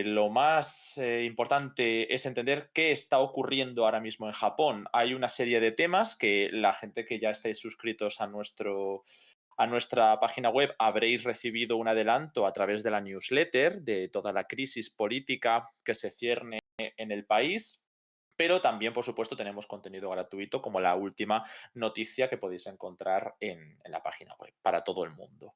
Lo más importante es entender qué está ocurriendo ahora mismo en Japón. Hay una serie de temas que la gente que ya estáis suscritos a nuestra página web habréis recibido un adelanto a través de la newsletter de toda la crisis política que se cierne en el país. Pero también, por supuesto, tenemos contenido gratuito como la última noticia que podéis encontrar en la página web para todo el mundo.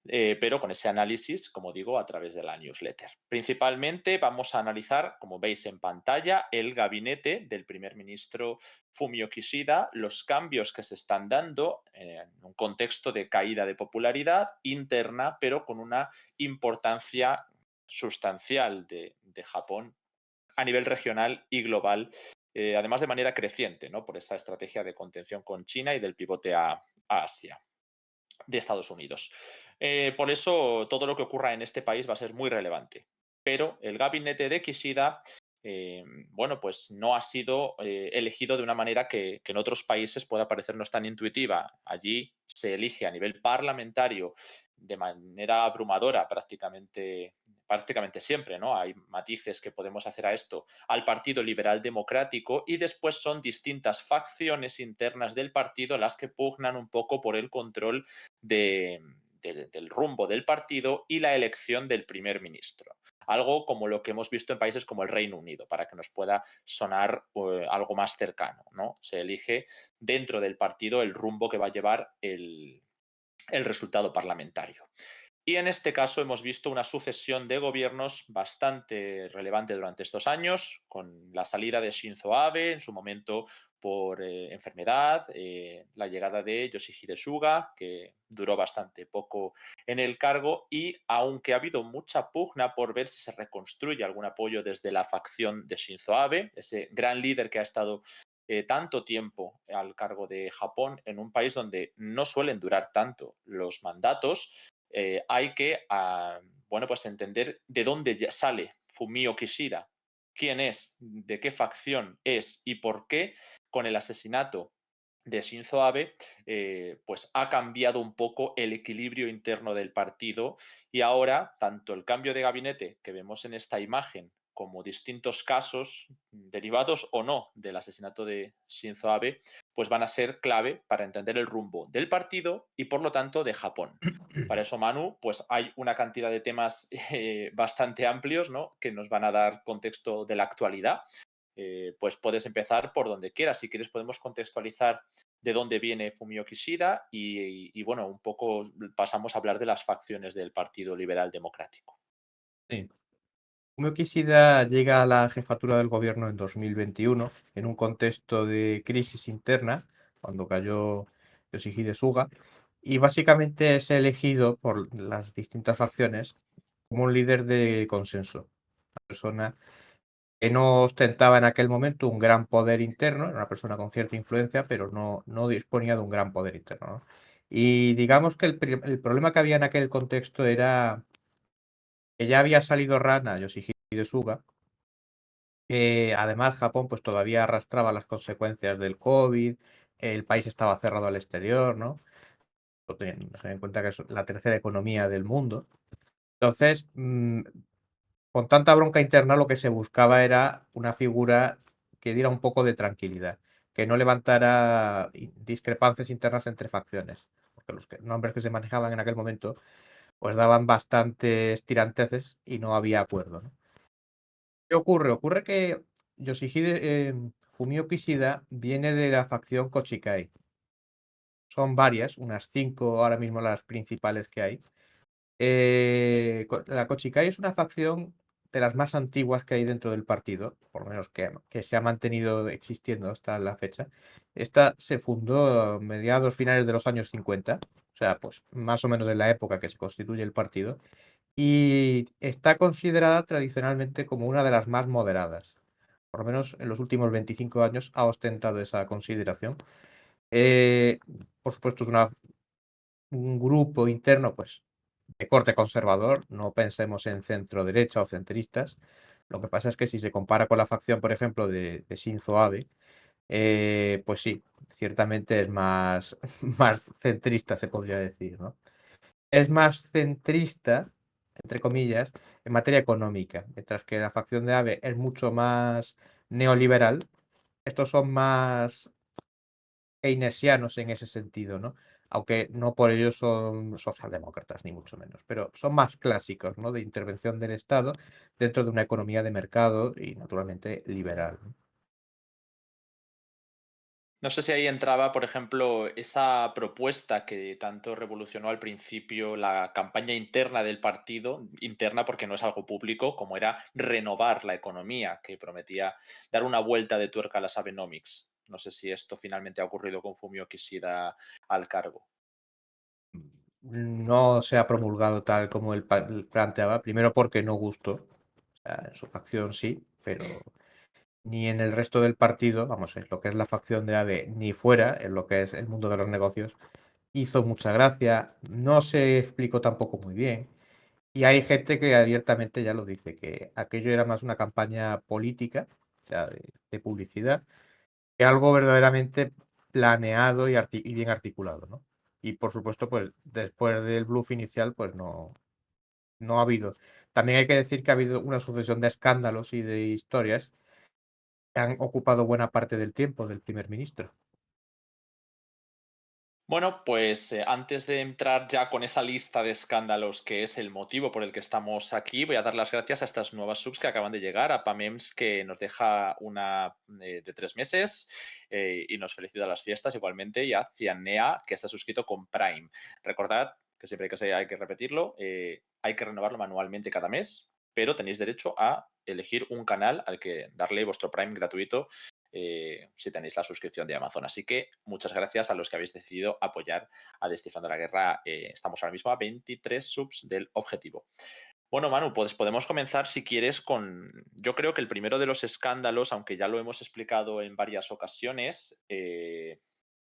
Pero con ese análisis, como digo, a través de la newsletter. Principalmente vamos a analizar, como veis en pantalla, el gabinete del primer ministro Fumio Kishida, los cambios que se están dando en un contexto de caída de popularidad interna, pero con una importancia sustancial de Japón a nivel regional y global, además de manera creciente, ¿no? Por esa estrategia de contención con China y del pivote a Asia de Estados Unidos. Por eso todo lo que ocurra en este país va a ser muy relevante. Pero el gabinete de Kishida, bueno, pues no ha sido elegido de una manera que en otros países pueda parecernos tan intuitiva. Allí se elige a nivel parlamentario de manera abrumadora prácticamente siempre, ¿no? Hay matices que podemos hacer a esto, al Partido Liberal Democrático, y después son distintas facciones internas del partido las que pugnan un poco por el control del rumbo del partido y la elección del primer ministro. Algo como lo que hemos visto en países como el Reino Unido, para que nos pueda sonar algo más cercano, ¿no? Se elige dentro del partido el rumbo que va a llevar el resultado parlamentario. Y en este caso hemos visto una sucesión de gobiernos bastante relevante durante estos años, con la salida de Shinzo Abe en su momento por enfermedad, la llegada de Yoshihide Suga, que duró bastante poco en el cargo, y aunque ha habido mucha pugna por ver si se reconstruye algún apoyo desde la facción de Shinzo Abe, ese gran líder que ha estado tanto tiempo al cargo de Japón en un país donde no suelen durar tanto los mandatos, hay que bueno, pues entender de dónde sale Fumio Kishida, quién es, de qué facción es y por qué con el asesinato de Shinzo Abe, pues ha cambiado un poco el equilibrio interno del partido, y ahora tanto el cambio de gabinete que vemos en esta imagen como distintos casos derivados o no del asesinato de Shinzo Abe, pues van a ser clave para entender el rumbo del partido y por lo tanto de Japón. Para eso, Manu, pues hay una cantidad de temas bastante amplios, ¿no? Que nos van a dar contexto de la actualidad. Pues puedes empezar por donde quieras. Si quieres podemos contextualizar de dónde viene Fumio Kishida y bueno, un poco pasamos a hablar de las facciones del Partido Liberal Democrático. Sí. Fumio Kishida llega a la jefatura del gobierno en 2021 en un contexto de crisis interna, cuando cayó Yoshihide Suga, y básicamente es elegido por las distintas facciones como un líder de consenso, una persona que no ostentaba en aquel momento un gran poder interno, era una persona con cierta influencia, pero no disponía de un gran poder interno, ¿no? Y digamos que el problema que había en aquel contexto era que ya había salido Rana, Yoshihide Suga. Además, Japón, pues, todavía arrastraba las consecuencias del COVID, el país estaba cerrado al exterior, ¿no? Ten en cuenta que es la tercera economía del mundo. Entonces, con tanta bronca interna, lo que se buscaba era una figura que diera un poco de tranquilidad, que no levantara discrepancias internas entre facciones, porque los nombres que se manejaban en aquel momento, pues, daban bastantes tiranteces y no había acuerdo, ¿no? ¿Qué ocurre? Ocurre que Fumio Kishida viene de la facción Kochikai. Son varias, unas 5 ahora mismo las principales que hay. La Kochikai es una facción de las más antiguas que hay dentro del partido, por lo menos que se ha mantenido existiendo hasta la fecha. Esta se fundó a mediados finales de los años 50, o sea, pues más o menos en la época que se constituye el partido, y está considerada tradicionalmente como una de las más moderadas. Por lo menos en los últimos 25 años ha ostentado esa consideración. Eh, por supuesto, es un grupo interno, pues, de corte conservador, no pensemos en centro derecha o centristas. Lo que pasa es que si se compara con la facción, por ejemplo, de Shinzo Abe, pues sí, ciertamente es más, más centrista, se podría decir, ¿no? Es más centrista entre comillas, en materia económica, mientras que la facción de AVE es mucho más neoliberal. Estos son más keynesianos en ese sentido, ¿no? Aunque no por ello son socialdemócratas, ni mucho menos, pero son más clásicos, ¿no? De intervención del Estado dentro de una economía de mercado y, naturalmente, liberal, ¿no? No sé si ahí entraba, por ejemplo, esa propuesta que tanto revolucionó al principio la campaña interna del partido, interna porque no es algo público, como era renovar la economía, que prometía dar una vuelta de tuerca a las Abenomics. No sé si esto finalmente ha ocurrido con Fumio Kishida al cargo. No se ha promulgado tal como él planteaba, primero porque no gustó, o sea, en su facción sí, pero ni en el resto del partido, vamos, en lo que es la facción de AD, ni fuera, en lo que es el mundo de los negocios, hizo mucha gracia, no se explicó tampoco muy bien. Y hay gente que abiertamente ya lo dice, que aquello era más una campaña política, o sea, de publicidad, que algo verdaderamente planeado y bien articulado, ¿no? Y por supuesto, pues después del bluff inicial, pues no ha habido. También hay que decir que ha habido una sucesión de escándalos y de historias que han ocupado buena parte del tiempo del primer ministro. Bueno, pues antes de entrar ya con esa lista de escándalos que es el motivo por el que estamos aquí, voy a dar las gracias a estas nuevas subs que acaban de llegar, a Pamems que nos deja una de 3 meses y nos felicita las fiestas igualmente, y a Cianea que está suscrito con Prime. Recordad que siempre hay que repetirlo, hay que renovarlo manualmente cada mes, pero tenéis derecho a elegir un canal al que darle vuestro Prime gratuito si tenéis la suscripción de Amazon. Así que muchas gracias a los que habéis decidido apoyar a Descifrando la Guerra. Estamos ahora mismo a 23 subs del objetivo. Bueno, Manu, pues podemos comenzar si quieres con, yo creo que el primero de los escándalos, aunque ya lo hemos explicado en varias ocasiones,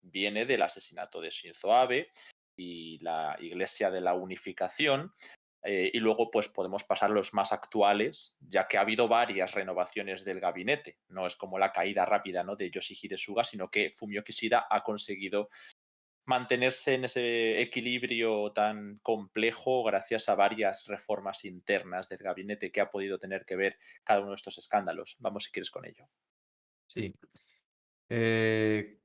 viene del asesinato de Shinzo Abe y la Iglesia de la Unificación. Y luego, pues podemos pasar los más actuales, ya que ha habido varias renovaciones del gabinete. No es como la caída rápida, ¿no?, de Yoshihide Suga, sino que Fumio Kishida ha conseguido mantenerse en ese equilibrio tan complejo gracias a varias reformas internas del gabinete que ha podido tener que ver cada uno de estos escándalos. Vamos si quieres con ello. Sí. Eh,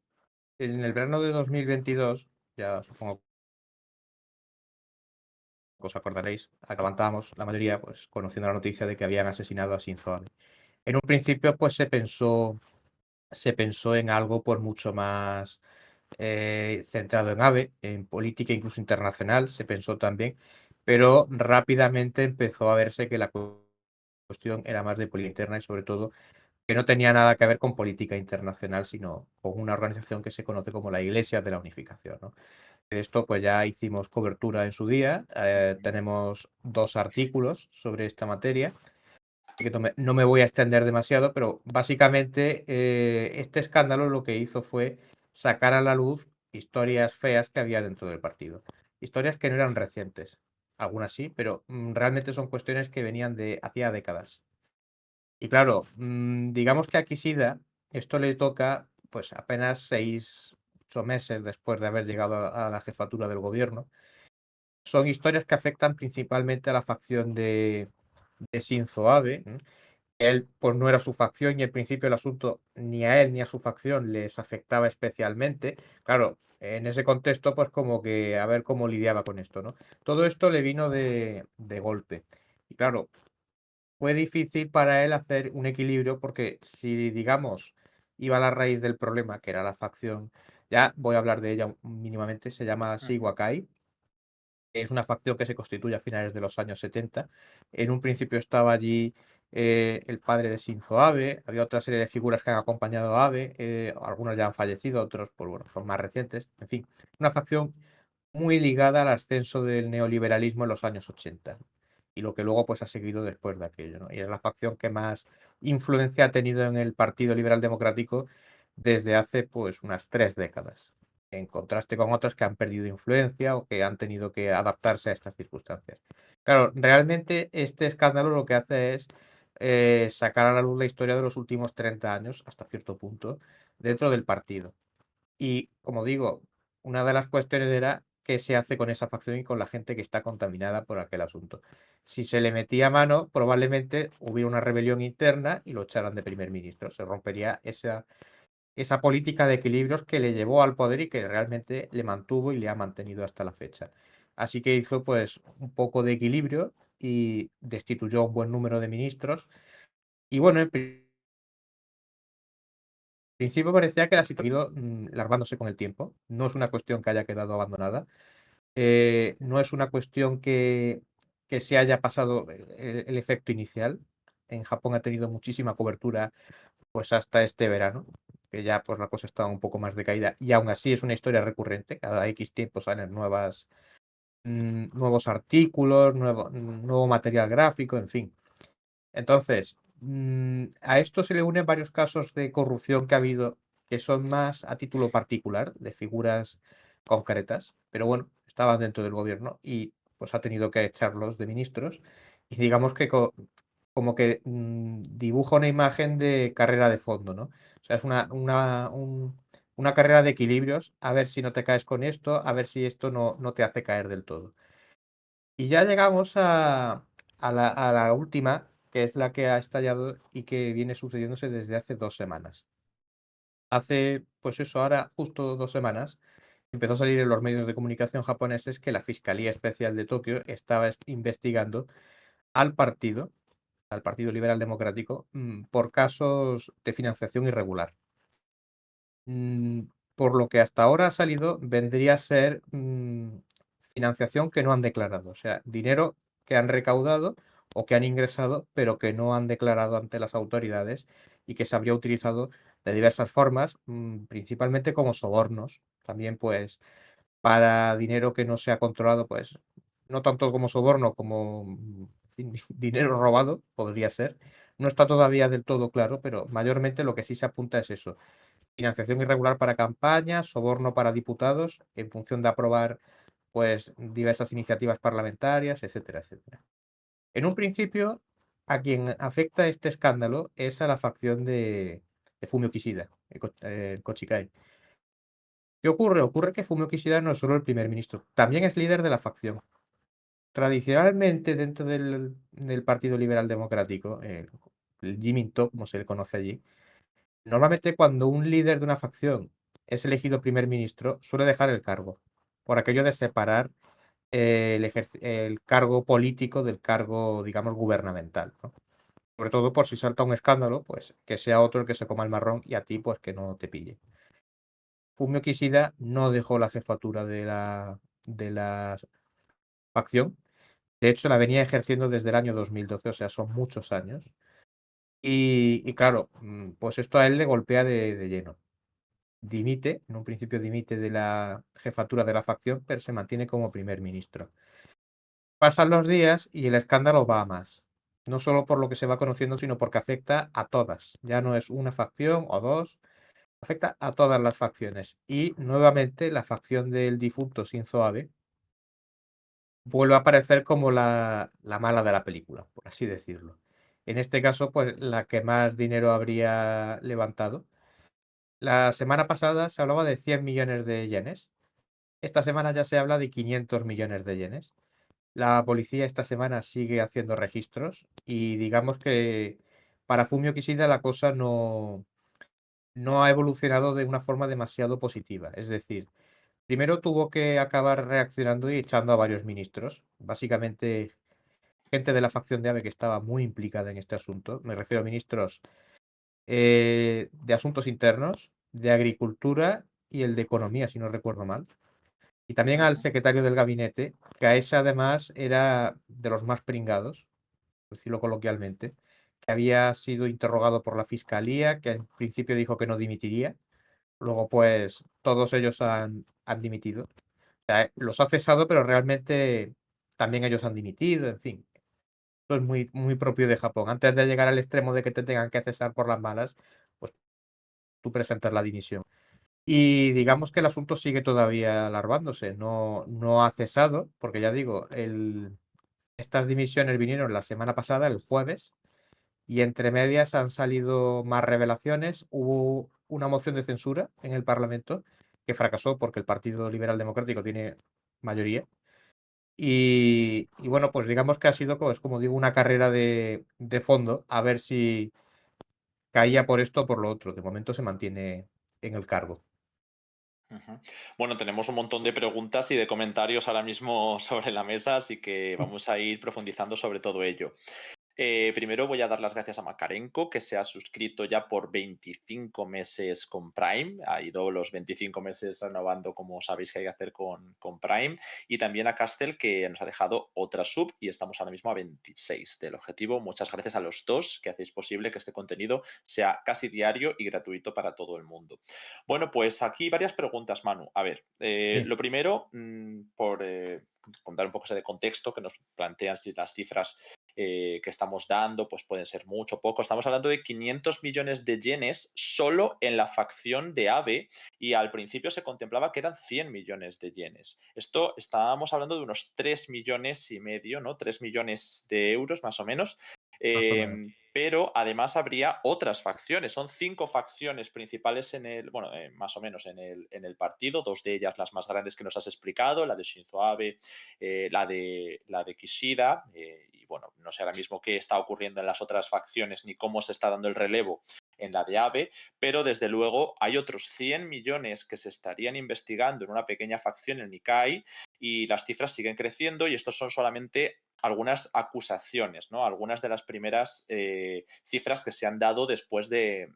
en el verano de 2022, ya supongo que os acordaréis, acabantábamos la mayoría pues conociendo la noticia de que habían asesinado a Shinzo Abe. En un principio pues se pensó en algo por mucho más centrado en AVE, en política incluso internacional, se pensó también, pero rápidamente empezó a verse que la cuestión era más de política interna y sobre todo que no tenía nada que ver con política internacional, sino con una organización que se conoce como la Iglesia de la Unificación, ¿no? De esto pues ya hicimos cobertura en su día, tenemos 2 artículos sobre esta materia, así que no me voy a extender demasiado, pero básicamente este escándalo lo que hizo fue sacar a la luz historias feas que había dentro del partido. Historias que no eran recientes, algunas sí, pero realmente son cuestiones que venían de hacía décadas. Y claro, digamos que a Kishida esto le toca pues apenas 6, 8 meses después de haber llegado a la jefatura del gobierno. Son historias que afectan principalmente a la facción de Shinzo Abe. Él pues no era su facción y al principio el asunto ni a él ni a su facción les afectaba especialmente. Claro, en ese contexto pues como que a ver cómo lidiaba con esto, ¿no? Todo esto le vino de golpe. Y claro, fue difícil para él hacer un equilibrio porque si, digamos, iba a la raíz del problema, que era la facción, ya voy a hablar de ella mínimamente, se llama Ujú. Shiwakai, es una facción que se constituye a finales de los años 70. En un principio estaba allí el padre de Shinzo Abe, había otra serie de figuras que han acompañado a Abe, algunos ya han fallecido, otros pues, bueno, son más recientes. En fin, una facción muy ligada al ascenso del neoliberalismo en los años 80 y lo que luego pues ha seguido después de aquello, ¿no? Y es la facción que más influencia ha tenido en el Partido Liberal Democrático desde hace pues unas 3 décadas, en contraste con otras que han perdido influencia o que han tenido que adaptarse a estas circunstancias. Claro, realmente este escándalo lo que hace es sacar a la luz la historia de los últimos 30 años, hasta cierto punto, dentro del partido. Y como digo, una de las cuestiones era qué se hace con esa facción y con la gente que está contaminada por aquel asunto. Si se le metía mano, probablemente hubiera una rebelión interna y lo echaran de primer ministro. Se rompería esa política de equilibrios que le llevó al poder y que realmente le mantuvo y le ha mantenido hasta la fecha. Así que hizo pues un poco de equilibrio y destituyó a un buen número de ministros. Y bueno, en principio parecía que la situación ha ido larvándose con el tiempo. No es una cuestión que haya quedado abandonada. No es una cuestión que se haya pasado el efecto inicial. En Japón ha tenido muchísima cobertura pues hasta este verano, que ya pues la cosa está un poco más decaída y aún así es una historia recurrente. Cada X tiempo salen nuevos artículos, nuevo material gráfico, en fin. Entonces, a esto se le unen varios casos de corrupción que ha habido que son más a título particular, de figuras concretas, pero bueno, estaban dentro del gobierno y pues ha tenido que echarlos de ministros. Y digamos que como que dibuja una imagen de carrera de fondo, ¿no? O sea, es una carrera de equilibrios, a ver si no te caes con esto, a ver si esto no te hace caer del todo. Y ya llegamos a la última, que es la que ha estallado y que viene sucediéndose desde hace 2 semanas. Hace, pues eso, ahora justo 2 semanas, empezó a salir en los medios de comunicación japoneses que la Fiscalía Especial de Tokio estaba investigando al partido, al Partido Liberal Democrático, por casos de financiación irregular. Mm, por lo que hasta ahora ha salido, vendría a ser financiación que no han declarado, o sea, dinero que han recaudado o que han ingresado, pero que no han declarado ante las autoridades y que se habría utilizado de diversas formas, principalmente como sobornos, también pues para dinero que no se ha controlado, pues no tanto como soborno como en fin, dinero robado, podría ser. No está todavía del todo claro, pero mayormente lo que sí se apunta es eso: financiación irregular para campañas, soborno para diputados, en función de aprobar pues diversas iniciativas parlamentarias, etcétera, etcétera. En un principio, a quien afecta este escándalo es a la facción de Fumio Kishida, el Kochikai. ¿Qué ocurre? Ocurre que Fumio Kishida no es solo el primer ministro, también es líder de la facción. Tradicionalmente, dentro del Partido Liberal Democrático, el Jiminto, como se le conoce allí, normalmente cuando un líder de una facción es elegido primer ministro, suele dejar el cargo, por aquello de separar el cargo político del cargo, digamos, gubernamental, ¿no? Sobre todo por si salta un escándalo, pues que sea otro el que se coma el marrón y a ti, pues que no te pille. Fumio Kishida no dejó la jefatura de la facción. De hecho, la venía ejerciendo desde el año 2012, o sea, son muchos años. Y claro, pues esto a él le golpea de lleno. Dimite, en un principio dimite de la jefatura de la facción, pero se mantiene como primer ministro. Pasan los días y el escándalo va a más. No solo por lo que se va conociendo, sino porque afecta a todas. Ya no es una facción o dos, afecta a todas las facciones. Y nuevamente la facción del difunto Shinzo Abe vuelve a aparecer como la mala de la película, por así decirlo. En este caso, pues la que más dinero habría levantado. La semana pasada se hablaba de 100 millones de yenes. Esta semana ya se habla de 500 millones de yenes. La policía esta semana sigue haciendo registros y digamos que para Fumio Kishida la cosa no ha evolucionado de una forma demasiado positiva. Es decir, primero tuvo que acabar reaccionando y echando a varios ministros. Básicamente, gente de la facción de ABE que estaba muy implicada en este asunto. Me refiero a ministros de Asuntos Internos, de Agricultura y el de Economía, si no recuerdo mal. Y también al secretario del gabinete, que a ese además era de los más pringados, por decirlo coloquialmente, que había sido interrogado por la fiscalía, que en principio dijo que no dimitiría. Luego, pues, todos ellos han dimitido. O sea, los ha cesado, pero realmente también ellos han dimitido, en fin. Esto es muy, muy propio de Japón. Antes de llegar al extremo de que te tengan que cesar por las malas, pues tú presentas la dimisión. Y digamos que el asunto sigue todavía alarvándose. No ha cesado, porque ya digo, estas dimisiones vinieron la semana pasada, el jueves, y entre medias han salido más revelaciones. Hubo una moción de censura en el Parlamento que fracasó porque el Partido Liberal Democrático tiene mayoría. Y bueno, pues digamos que ha sido, pues, como digo, una carrera de fondo, a ver si caía por esto o por lo otro. De momento se mantiene en el cargo. Ujú. Bueno, tenemos un montón de preguntas y de comentarios ahora mismo sobre la mesa, así que vamos a ir profundizando sobre todo ello. Primero voy a dar las gracias a Makarenko, que se ha suscrito ya por 25 meses con Prime. Ha ido los 25 meses renovando, como sabéis que hay que hacer con Prime. Y también a Castel, que nos ha dejado otra sub y estamos ahora mismo a 26 del objetivo. Muchas gracias a los dos que hacéis posible que este contenido sea casi diario y gratuito para todo el mundo. Bueno, pues aquí varias preguntas, Manu. A ver, Sí, lo primero, por contar un poco de contexto, que nos plantean si las cifras que estamos dando, pues pueden ser mucho o poco. Estamos hablando de 500 millones de yenes solo en la facción de AVE y al principio se contemplaba que eran 100 millones de yenes. Esto estábamos hablando de unos 3 millones y medio, ¿no? 3 millones de euros más o menos. más o menos. Pero además habría otras facciones. Son 5 facciones principales en el, bueno, más o menos en el partido, dos de ellas las más grandes que nos has explicado, la de Shinzo Abe, la de Kishida, y bueno, no sé ahora mismo qué está ocurriendo en las otras facciones ni cómo se está dando el relevo en la de AVE, pero desde luego hay otros 100 millones que se estarían investigando en una pequeña facción, el Nikkei, y las cifras siguen creciendo y estos son solamente algunas acusaciones, ¿no? Algunas de las primeras cifras que se han dado después de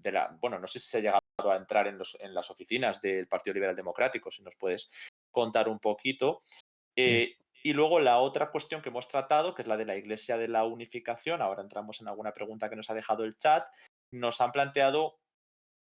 la... Bueno, no sé si se ha llegado a entrar en las oficinas del Partido Liberal Democrático, si nos puedes contar un poquito. Sí. Y luego la otra cuestión que hemos tratado, que es la de la Iglesia de la Unificación, ahora entramos en alguna pregunta que nos ha dejado el chat, nos han planteado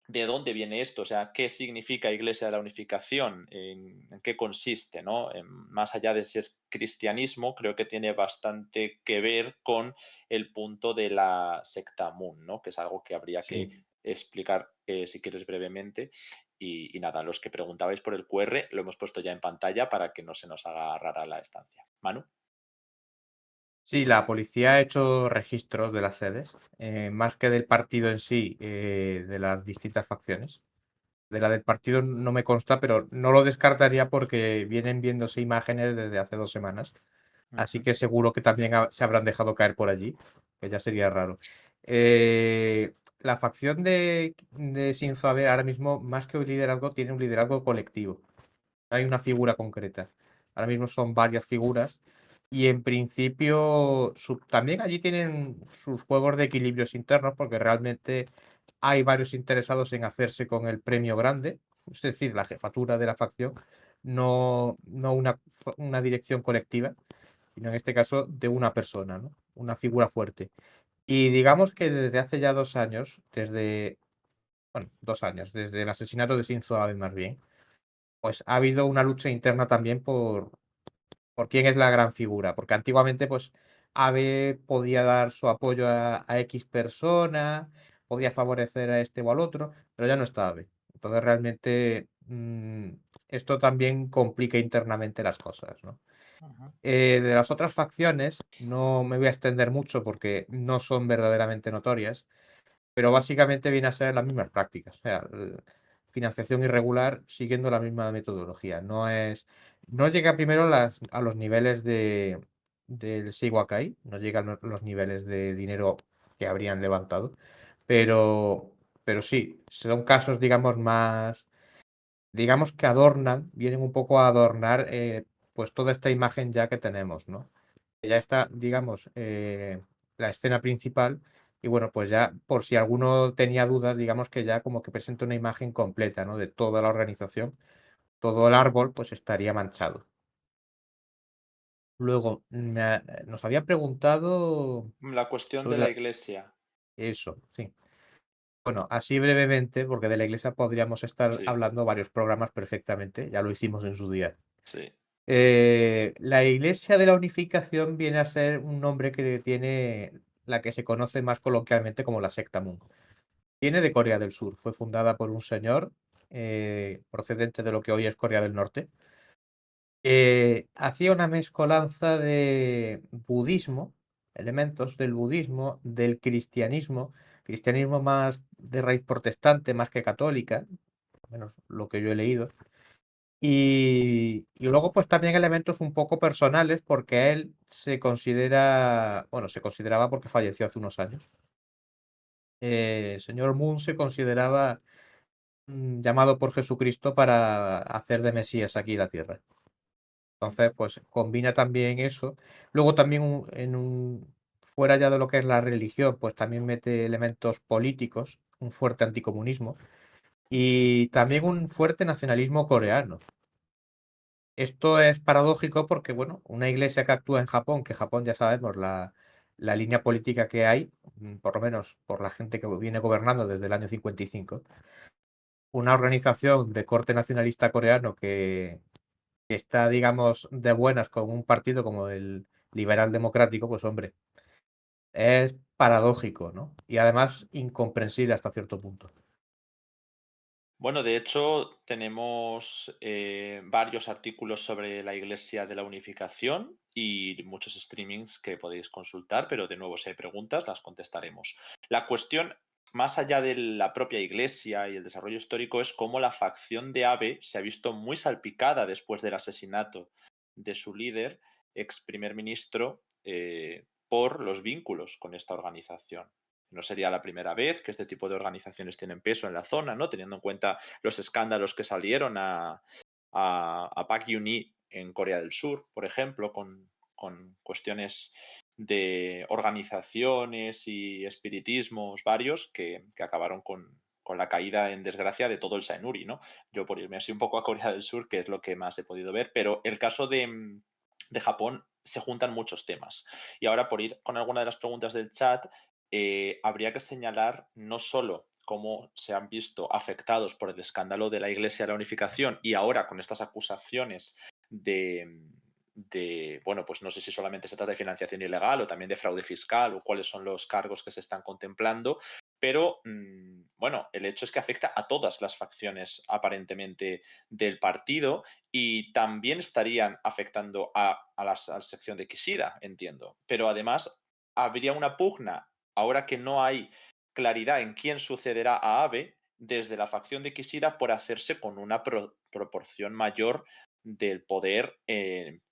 de dónde viene esto, o sea, qué significa Iglesia de la Unificación, en qué consiste, ¿no? Más allá de si es cristianismo, creo que tiene bastante que ver con el punto de la secta Moon, ¿no? Que es algo que habría que Sí. explicar, si quieres, brevemente. Y nada, los que preguntabais por el QR lo hemos puesto ya en pantalla para que no se nos haga rara la estancia. Manu. Sí, la policía ha hecho registros de las sedes, más que del partido en sí, de las distintas facciones. De la del partido no me consta, pero no lo descartaría porque vienen viéndose imágenes desde hace 2 semanas. Así Ujú, que seguro que también se habrán dejado caer por allí, que ya sería raro. La facción de Shinzo Abe ahora mismo, más que un liderazgo, tiene un liderazgo colectivo. No hay una figura concreta. Ahora mismo son varias figuras y en principio también allí tienen sus juegos de equilibrios internos porque realmente hay varios interesados en hacerse con el premio grande, es decir, la jefatura de la facción, no una dirección colectiva, sino en este caso de una persona, ¿no? Una figura fuerte. Y digamos que desde hace ya 2 años, bueno, 2 años, desde el asesinato de Shinzo Abe más bien, pues ha habido una lucha interna también por quién es la gran figura, porque antiguamente pues Abe podía dar su apoyo a X persona, podía favorecer a este o al otro, pero ya no está Abe. Entonces realmente esto también complica internamente las cosas, ¿no? ujú, De las otras facciones no me voy a extender mucho porque no son verdaderamente notorias, pero básicamente viene a ser las mismas prácticas. O sea, financiación irregular siguiendo la misma metodología. No llega primero a los niveles del Seiwakai, no llega a los niveles de dinero que habrían levantado, pero, pero sí, son casos, digamos que adornan, vienen un poco a adornar pues toda esta imagen ya que tenemos, ¿no? Ya está, digamos, la escena principal. Y bueno, pues ya por si alguno tenía dudas, digamos que ya como que presenta una imagen completa, ¿no? De toda la organización, todo el árbol, pues estaría manchado. Luego, nos había preguntado la cuestión de sobre la Iglesia. eso, sí. Bueno, así brevemente, porque de la iglesia podríamos estar Sí, hablando varios programas perfectamente, ya lo hicimos en su día. sí. La Iglesia de la Unificación viene a ser un nombre que tiene la que se conoce más coloquialmente como la secta Moon. Viene de Corea del Sur, fue fundada por un señor procedente de lo que hoy es Corea del Norte. Hacía una mezcolanza de budismo, elementos del budismo, del cristianismo más de raíz protestante, más que católica, al menos lo que yo he leído, Y luego, pues también elementos un poco personales, porque él se considera, bueno, se consideraba porque falleció hace unos años. El señor Moon se consideraba llamado por Jesucristo para hacer de Mesías aquí en la tierra. Entonces, pues combina también eso. Luego también fuera ya de lo que es la religión, pues también mete elementos políticos, un fuerte anticomunismo y también un fuerte nacionalismo coreano. Esto es paradójico porque, bueno, una iglesia que actúa en Japón, que Japón ya sabemos la línea política que hay, por lo menos por la gente que viene gobernando desde el año 55, una organización de corte nacionalista coreano que está, digamos, de buenas con un partido como el liberal democrático, pues hombre, es paradójico, ¿no? Y además incomprensible hasta cierto punto. Bueno, de hecho, tenemos varios artículos sobre la Iglesia de la Unificación y muchos streamings que podéis consultar, pero de nuevo, si hay preguntas, las contestaremos. La cuestión, más allá de la propia Iglesia y el desarrollo histórico, es cómo la facción de ABE se ha visto muy salpicada después del asesinato de su líder, ex primer ministro, por los vínculos con esta organización. No sería la primera vez que este tipo de organizaciones tienen peso en la zona, ¿no? Teniendo en cuenta los escándalos que salieron a Park Geun-hye en Corea del Sur, por ejemplo, con cuestiones de organizaciones y espiritismos varios que acabaron con la caída en desgracia de todo el Saenuri, ¿no? Yo por irme así un poco a Corea del Sur, que es lo que más he podido ver, pero el caso de Japón se juntan muchos temas. Y ahora por ir con alguna de las preguntas del chat, habría que señalar no solo cómo se han visto afectados por el escándalo de la Iglesia de la Unificación y ahora con estas acusaciones bueno, pues no sé si solamente se trata de financiación ilegal o también de fraude fiscal o cuáles son los cargos que se están contemplando, pero bueno, el hecho es que afecta a todas las facciones aparentemente del partido y también estarían afectando a la sección de Kishida, entiendo. Pero además habría una pugna, ahora que no hay claridad en quién sucederá a Abe, desde la facción de Kishida por hacerse con una proporción mayor del poder,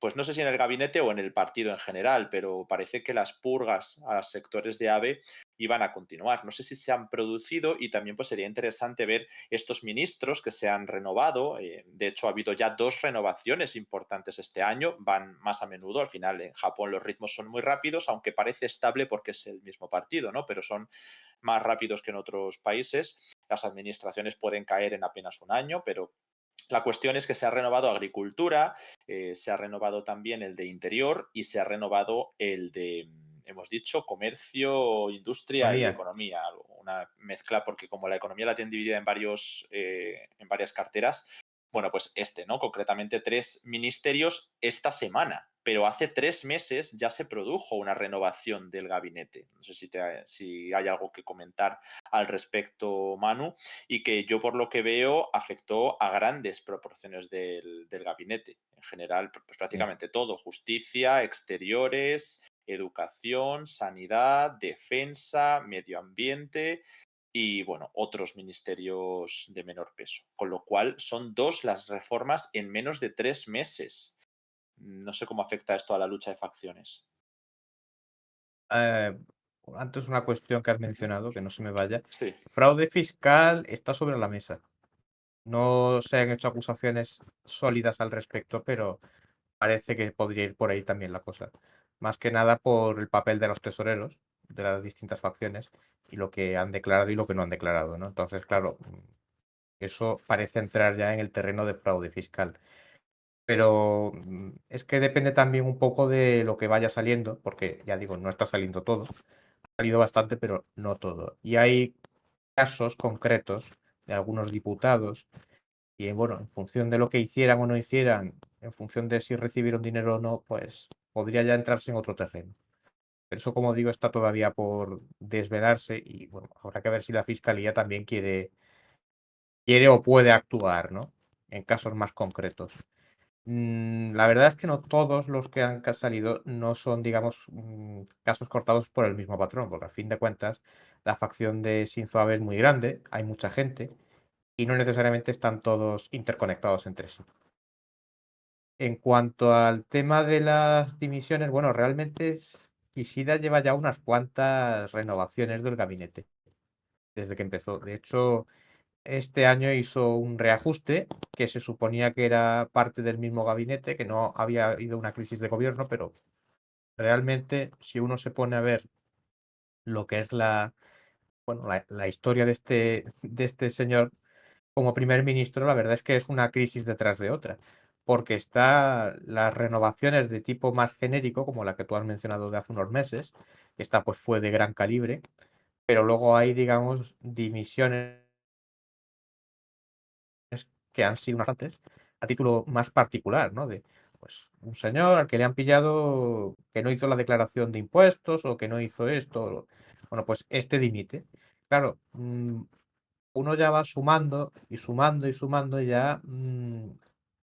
pues no sé si en el gabinete o en el partido en general, pero parece que las purgas a sectores de AVE iban a continuar. No sé si se han producido y también pues sería interesante ver estos ministros que se han renovado. De hecho, ha habido ya 2 renovaciones importantes este año, van más a menudo. Al final, en Japón los ritmos son muy rápidos, aunque parece estable porque es el mismo partido, ¿no? Pero son más rápidos que en otros países. Las administraciones pueden caer en apenas un año, pero la cuestión es que se ha renovado Agricultura, se ha renovado también el de Interior y se ha renovado el de, hemos dicho, Comercio, Industria y Economía. Economía. Una mezcla porque como la economía la tienen dividida en varias carteras, bueno, pues ¿no? Concretamente 3 ministerios esta semana, pero hace 3 meses ya se produjo una renovación del gabinete. No sé si hay algo que comentar al respecto, Manu, y que yo por lo que veo afectó a grandes proporciones del gabinete. En general, pues Sí. prácticamente todo, justicia, exteriores, educación, sanidad, defensa, medio ambiente y, bueno, otros ministerios de menor peso. Con lo cual, son 2 las reformas en menos de 3 meses. No sé cómo afecta esto a la lucha de facciones. Eh, Antes una cuestión que has mencionado, que no se me vaya. Sí. Fraude fiscal está sobre la mesa. No se han hecho acusaciones sólidas al respecto, pero parece que podría ir por ahí también la cosa. Más que nada por el papel de los tesoreros de las distintas facciones y lo que han declarado y lo que no han declarado, ¿no? Entonces, claro, eso parece entrar ya en el terreno de fraude fiscal. Pero es que depende también un poco de lo que vaya saliendo, porque ya digo, no está saliendo todo. Ha salido bastante, pero no todo. Y hay casos concretos de algunos diputados y bueno, en función de lo que hicieran o no hicieran, en función de si recibieron dinero o no, pues podría ya entrarse en otro terreno. Pero eso, como digo, está todavía por desvelarse y bueno, habrá que ver si la fiscalía también quiere o puede actuar, ¿no? En casos más concretos. La verdad es que no todos los que han salido no son, digamos, casos cortados por el mismo patrón, porque a fin de cuentas la facción de Shinzo Abe es muy grande, hay mucha gente y no necesariamente están todos interconectados entre sí. En cuanto al tema de las dimisiones, bueno, realmente Kishida lleva ya unas cuantas renovaciones del gabinete desde que empezó. De hecho, este año hizo un reajuste que se suponía que era parte del mismo gabinete, que no había habido una crisis de gobierno, pero realmente si uno se pone a ver lo que es bueno, la historia de este señor como primer ministro, la verdad es que es una crisis detrás de otra, porque está las renovaciones de tipo más genérico, como la que tú has mencionado de hace unos meses, esta pues fue de gran calibre, pero luego hay, digamos, dimisiones que han sido bastantes a título más particular, ¿no? De pues un señor al que le han pillado que no hizo la declaración de impuestos o que no hizo esto. Bueno, pues este dimite. Claro, uno ya va sumando y sumando y sumando y ya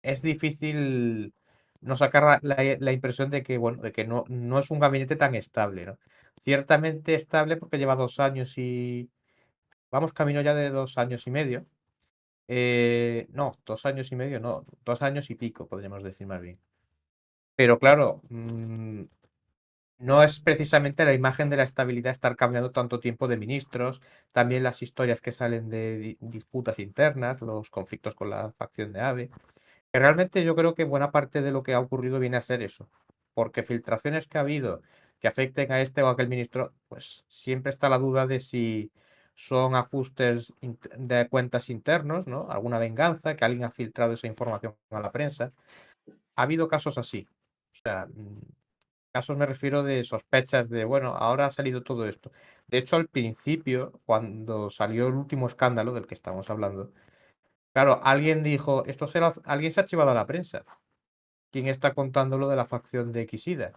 es difícil no sacar la impresión de que, bueno, de que no es un gabinete tan estable, ¿no? Ciertamente estable porque lleva 2 años y vamos camino ya de 2 años y medio. No, 2 años y medio, no, 2 años y pico, podríamos decir más bien. Pero claro, no es precisamente la imagen de la estabilidad estar cambiando tanto tiempo de ministros, también las historias que salen de disputas internas, los conflictos con la facción de AVE, que realmente yo creo que buena parte de lo que ha ocurrido viene a ser eso, porque filtraciones que ha habido que afecten a este o aquel ministro, pues siempre está la duda de si son ajustes de cuentas internos, ¿no? Alguna venganza, que alguien ha filtrado esa información a la prensa. Ha habido casos así. O sea, casos me refiero de sospechas de, bueno, ahora ha salido todo esto. De hecho, al principio, cuando salió el último escándalo del que estamos hablando, claro, alguien dijo, alguien se ha archivado a la prensa. ¿Quién está contando lo de la facción de Kishida?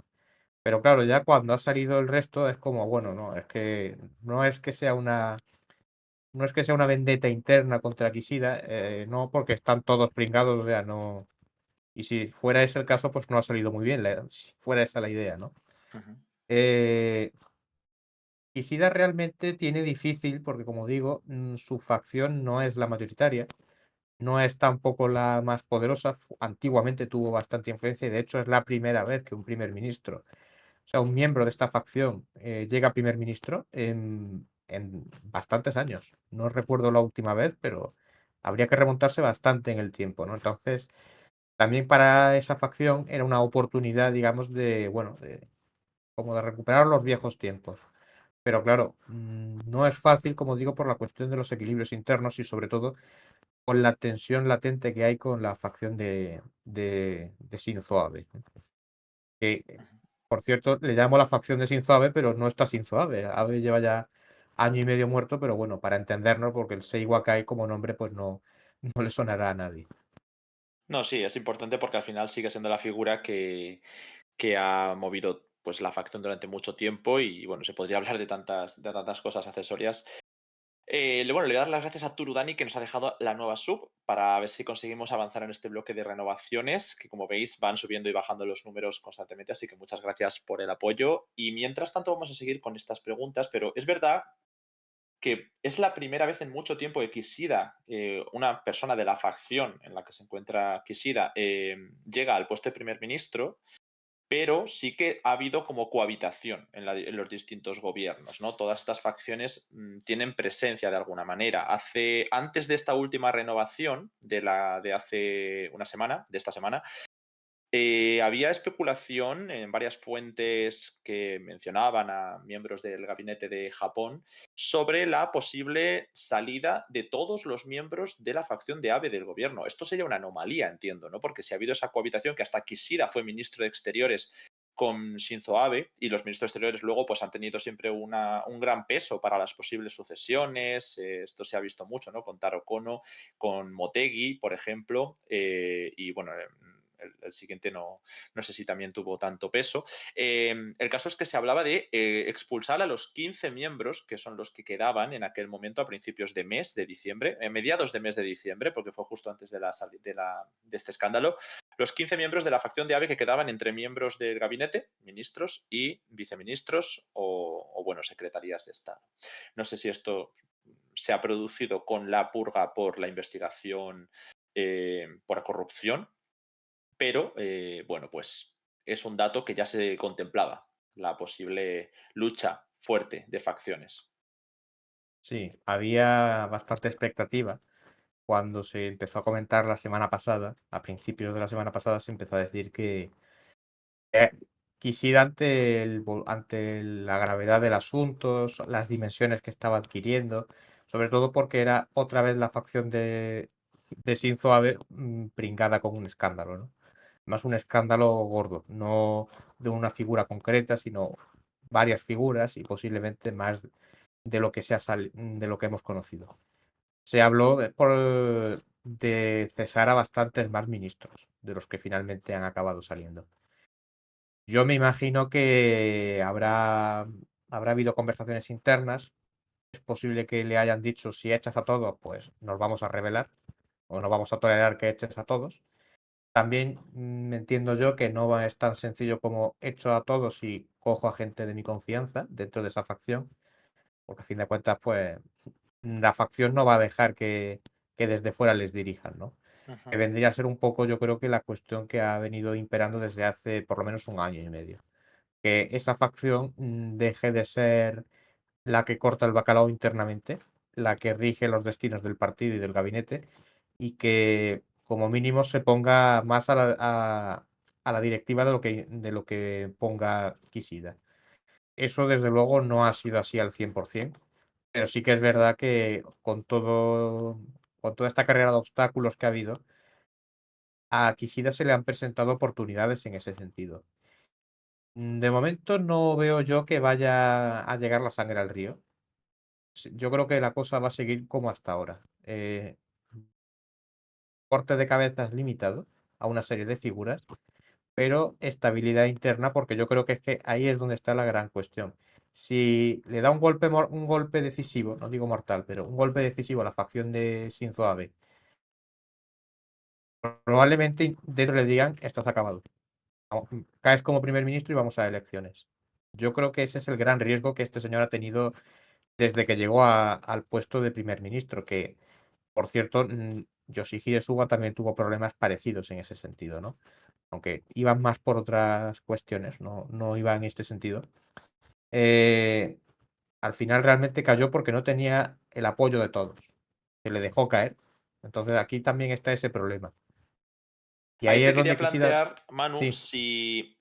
Pero claro, ya cuando ha salido el resto es como, bueno, no, es que no es que sea una vendetta interna contra Kishida, no, porque están todos pringados, o sea, no. Y si fuera ese el caso, pues no ha salido muy bien, si fuera esa la idea, ¿no? Ujú, Eh, Kishida realmente tiene difícil, porque como digo, su facción no es la mayoritaria, no es tampoco la más poderosa. Antiguamente tuvo bastante influencia y de hecho es la primera vez que un primer ministro, o sea, un miembro de esta facción, llega a primer ministro en bastantes años. No recuerdo la última vez, pero habría que remontarse bastante en el tiempo, ¿no? Entonces, también para esa facción era una oportunidad, digamos, de, bueno, como de recuperar los viejos tiempos. Pero claro, no es fácil, como digo, por la cuestión de los equilibrios internos y sobre todo con la tensión latente que hay con la facción de Shinzo Abe, ¿no? Que, ujú. por cierto, le llamo la facción de Shinzo Abe, pero no está Shinzo Abe. Abe lleva ya año y medio muerto, pero bueno, para entendernos, porque el Seiwa Kai como nombre, pues no le sonará a nadie. No, sí, es importante porque al final sigue siendo la figura que ha movido pues la facción durante mucho tiempo y bueno, se podría hablar de tantas cosas accesorias. Bueno, le voy a dar las gracias a Turudani que nos ha dejado la nueva sub para ver si conseguimos avanzar en este bloque de renovaciones, que como veis van subiendo y bajando los números constantemente, así que muchas gracias por el apoyo. Y mientras tanto vamos a seguir con estas preguntas, pero es verdad que es la primera vez en mucho tiempo que Kishida, una persona de la facción en la que se encuentra Kishida, llega al puesto de primer ministro, pero sí que ha habido como cohabitación en los distintos gobiernos, ¿no? Todas estas facciones tienen presencia de alguna manera. Antes de esta última renovación, de hace una semana, de esta semana, había especulación en varias fuentes que mencionaban a miembros del gabinete de Japón sobre la posible salida de todos los miembros de la facción de ABE del gobierno. Esto sería una anomalía, entiendo, ¿no? Porque si ha habido esa cohabitación que hasta Kishida fue ministro de Exteriores con Shinzo Abe y los ministros de Exteriores luego pues han tenido siempre un gran peso para las posibles sucesiones. Esto se ha visto mucho, ¿no? Con Taro Kono, con Motegi, por ejemplo, y bueno, el siguiente no sé si también tuvo tanto peso. El caso es que se hablaba de expulsar a los 15 miembros, que son los que quedaban en aquel momento a principios de mes de diciembre, mediados de mes de diciembre, porque fue justo antes de este escándalo, los 15 miembros de la facción de AVE que quedaban entre miembros del gabinete, ministros y viceministros o bueno, secretarías de Estado. No sé si esto se ha producido con la purga por la investigación por corrupción pero bueno, pues es un dato que ya se contemplaba, la posible lucha fuerte de facciones. Sí, había bastante expectativa cuando se empezó a comentar la semana pasada, a principios de la semana pasada se empezó a decir que eh, Kishida ante la gravedad del asunto, las dimensiones que estaba adquiriendo, sobre todo porque era otra vez la facción de Shinzo Abe pringada con un escándalo, ¿no? Más un escándalo gordo, no de una figura concreta, sino varias figuras y posiblemente más de lo que de lo que hemos conocido. Se habló de cesar a bastantes más ministros, de los que finalmente han acabado saliendo. Yo me imagino que habrá habido conversaciones internas. Es posible que le hayan dicho, si echas a todos, pues nos vamos a rebelar o no vamos a tolerar que eches a todos. También entiendo yo que no es tan sencillo como echo a todos y cojo a gente de mi confianza dentro de esa facción, porque a fin de cuentas, pues la facción no va a dejar que desde fuera les dirijan, ¿no? Que Ujú, vendría a ser un poco, yo creo que la cuestión que ha venido imperando desde hace por lo menos un año y medio. Que esa facción deje de ser la que corta el bacalao internamente, la que rige los destinos del partido y del gabinete, y que como mínimo se ponga más a la directiva de lo que ponga Kishida. Eso desde luego no ha sido así al 100%, pero sí que es verdad que con toda esta carrera de obstáculos que ha habido, a Kishida se le han presentado oportunidades en ese sentido. De momento no veo yo que vaya a llegar la sangre al río. Yo creo que la cosa va a seguir como hasta ahora. Corte de cabezas limitado a una serie de figuras, pero estabilidad interna, porque yo creo que es que ahí es donde está la gran cuestión. Si le da un golpe decisivo, no digo mortal, pero un golpe decisivo a la facción de Shinzo Abe, probablemente dentro le digan, esto está acabado. Caes como primer ministro y vamos a elecciones. Yo creo que ese es el gran riesgo que este señor ha tenido desde que llegó al puesto de primer ministro, que por cierto, Yoshihide Suga también tuvo problemas parecidos en ese sentido, ¿no? Aunque iban más por otras cuestiones, no iba en este sentido. Eh, Al final realmente cayó porque no tenía el apoyo de todos. Se le dejó caer. Entonces aquí también está ese problema. Y ahí ahí te es quería donde quisiera. plantear, Manu, Sí, si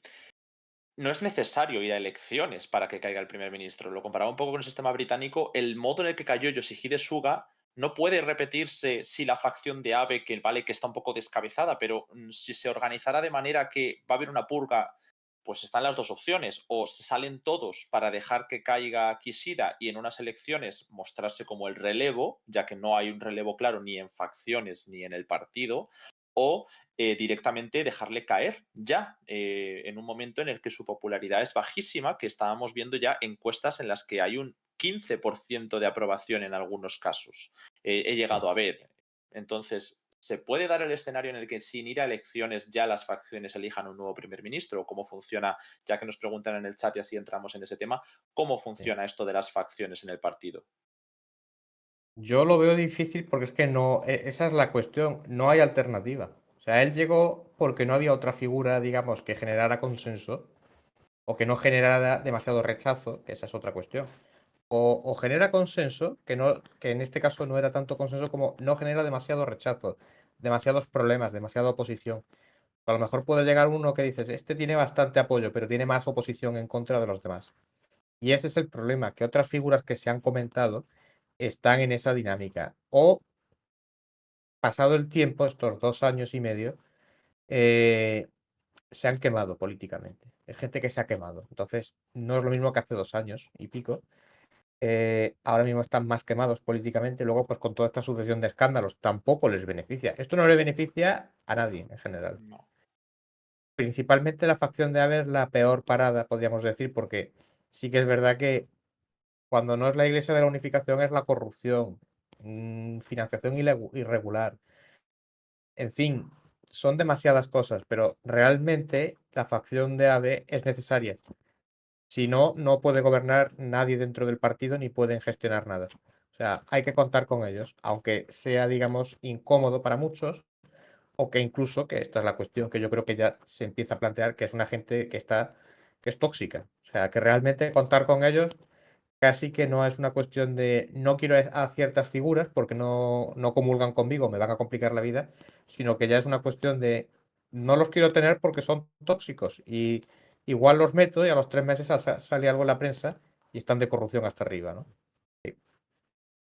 no es necesario ir a elecciones para que caiga el primer ministro. Lo comparaba un poco con el sistema británico. El modo en el que cayó Yoshihide Suga no puede repetirse si la facción de Abe, que vale que está un poco descabezada, pero si se organizara de manera que va a haber una purga, pues están las dos opciones. O se salen todos para dejar que caiga Kishida y en unas elecciones mostrarse como el relevo, ya que no hay un relevo claro ni en facciones ni en el partido, o directamente dejarle caer ya en un momento en el que su popularidad es bajísima, que estábamos viendo ya encuestas en las que hay un 15% de aprobación en algunos casos. He sí. llegado a ver. Entonces, ¿se puede dar el escenario en el que sin ir a elecciones ya las facciones elijan un nuevo primer ministro? ¿Cómo funciona, ya que nos preguntan en el chat y así entramos en ese tema, cómo Sí. funciona esto de las facciones en el partido? Yo lo veo difícil porque es que no, esa es la cuestión, no hay alternativa. O sea, él llegó porque no había otra figura, digamos, que generara consenso o que no generara demasiado rechazo, que esa es otra cuestión. O genera consenso, que en este caso no era tanto consenso como no genera demasiado rechazo, demasiados problemas, demasiada oposición. A lo mejor puede llegar uno que dices, este tiene bastante apoyo, pero tiene más oposición en contra de los demás. Y ese es el problema, que otras figuras que se han comentado están en esa dinámica. O pasado el tiempo, estos 2 años y medio, eh, se han quemado políticamente. Es gente que se ha quemado. Entonces, no es lo mismo que hace 2 años y pico. Ahora mismo están más quemados políticamente. Luego, pues con toda esta sucesión de escándalos, tampoco les beneficia. Esto no le beneficia a nadie en general. No. Principalmente la facción de Aves la peor parada, podríamos decir, porque sí que es verdad que cuando no es la Iglesia de la Unificación es la corrupción, financiación irregular. En fin, son demasiadas cosas, pero realmente la facción de AVE es necesaria. Si no, no puede gobernar nadie dentro del partido ni pueden gestionar nada. O sea, hay que contar con ellos, aunque sea, digamos, incómodo para muchos, O que incluso, que esta es la cuestión que yo creo que ya se empieza a plantear, que es una gente que es tóxica. O sea, que realmente contar con ellos casi que no es una cuestión de no quiero a ciertas figuras porque no comulgan conmigo, me van a complicar la vida, sino que ya es una cuestión de no los quiero tener porque son tóxicos. Y igual los meto y a los 3 meses sale algo en la prensa y están de corrupción hasta arriba, ¿no?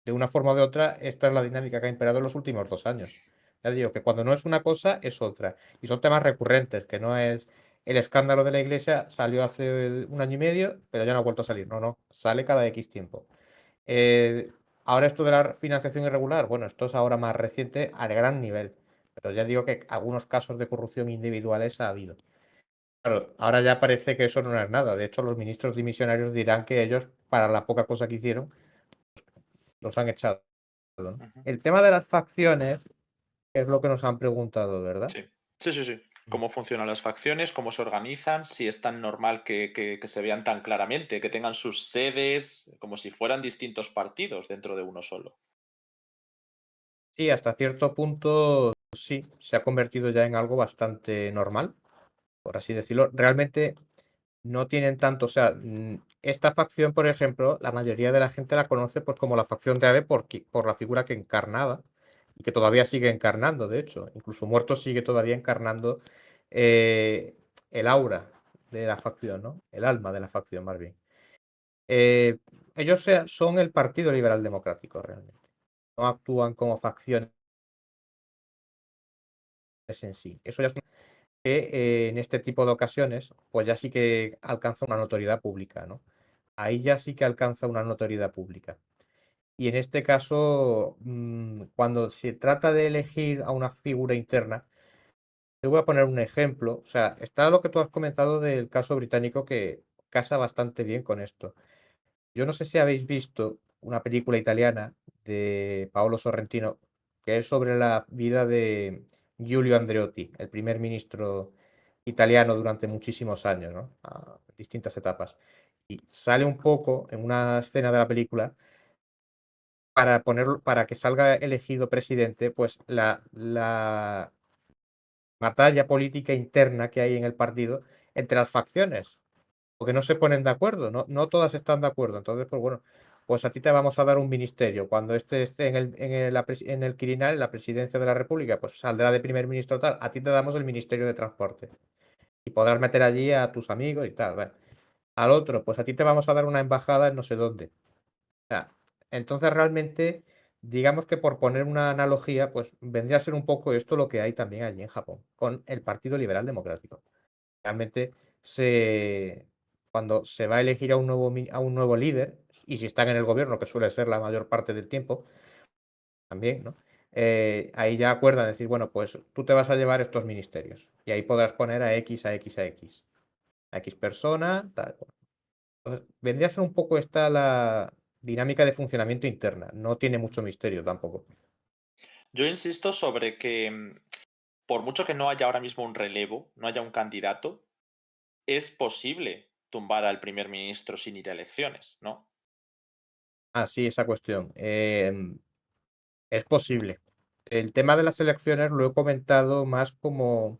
De una forma o de otra, esta es la dinámica que ha imperado en los últimos 2 años. Ya digo que cuando no es una cosa, es otra. Y son temas recurrentes, que no es el escándalo de la iglesia, salió hace 1 año y medio, pero ya no ha vuelto a salir. No, no, sale cada X tiempo. Eh, Ahora esto de la financiación irregular, bueno, esto es ahora más reciente a gran nivel. Pero ya digo que algunos casos de corrupción individuales ha habido. Claro, ahora ya parece que eso no es nada. De hecho, los ministros dimisionarios dirán que ellos, para la poca cosa que hicieron, los han echado, ¿no? Ujú. El tema de las facciones es lo que nos han preguntado, ¿verdad? Sí, sí, sí, sí. Cómo funcionan las facciones, cómo se organizan, si es tan normal que se vean tan claramente, que tengan sus sedes, como si fueran distintos partidos dentro de uno solo. Sí, hasta cierto punto sí, se ha convertido ya en algo bastante normal, por así decirlo. Realmente no tienen tanto, o sea, esta facción, por ejemplo, la mayoría de la gente la conoce pues como la facción de AVE por la figura que encarnaba y que todavía sigue encarnando, de hecho, incluso muerto sigue todavía encarnando eh, el aura de la facción, ¿no? El alma de la facción, más bien. Eh, Ellos son el Partido Liberal Democrático, realmente. No actúan como facciones en sí. Eso ya es que en este tipo de ocasiones, pues ya sí que alcanza una notoriedad pública, ¿no? Ahí ya sí que alcanza una notoriedad pública. Y en este caso, cuando se trata de elegir a una figura interna, te voy a poner un ejemplo. O sea, está lo que tú has comentado del caso británico que casa bastante bien con esto. Yo no sé si habéis visto una película italiana de Paolo Sorrentino que es sobre la vida de Giulio Andreotti, el primer ministro italiano durante muchísimos años, ¿no? A distintas etapas. Y sale un poco en una escena de la película para ponerlo, para que salga elegido presidente, pues la batalla política interna que hay en el partido entre las facciones porque no se ponen de acuerdo, no todas están de acuerdo. Entonces, pues bueno, pues a ti te vamos a dar un ministerio. Cuando este esté en el Quirinal, en la presidencia de la República, pues saldrá de primer ministro tal. A ti te damos el Ministerio de Transporte. Y podrás meter allí a tus amigos y tal. Bueno. Al otro, pues a ti te vamos a dar una embajada en no sé dónde. O sea, entonces realmente, digamos que por poner una analogía, pues vendría a ser un poco esto lo que hay también allí en Japón, con el Partido Liberal Democrático. Realmente se, cuando se va a elegir a un nuevo líder, y si están en el gobierno, que suele ser la mayor parte del tiempo, también, ¿no? Ahí ya acuerdan decir, bueno, pues tú te vas a llevar estos ministerios. Y ahí podrás poner a X, a X, a X. A X persona, tal. Entonces, vendría a ser un poco esta la dinámica de funcionamiento interna. No tiene mucho misterio tampoco. Yo insisto sobre que, por mucho que no haya ahora mismo un relevo, no haya un candidato, es posible tumbar al primer ministro sin ir a elecciones, ¿no? Ah, sí, esa cuestión. Es posible. El tema de las elecciones lo he comentado más como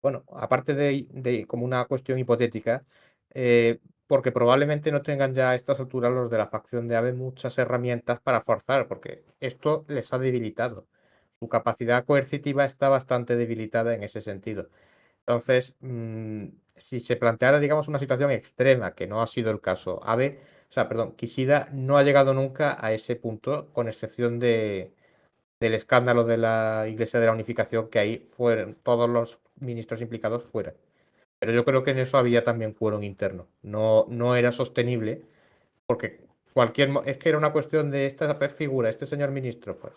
bueno, aparte de como una cuestión hipotética, porque probablemente no tengan ya a estas alturas los de la facción de AVE muchas herramientas para forzar, porque esto les ha debilitado. Su capacidad coercitiva está bastante debilitada en ese sentido. Entonces, si se planteara, digamos, una situación extrema, que no ha sido el caso, AVE, o sea, perdón, Kishida no ha llegado nunca a ese punto, con excepción del escándalo de la Iglesia de la Unificación, que ahí fueron todos los ministros implicados fuera. Pero yo creo que en eso había también quórum interno. No era sostenible, porque es que era una cuestión de esta figura, este señor ministro, pues.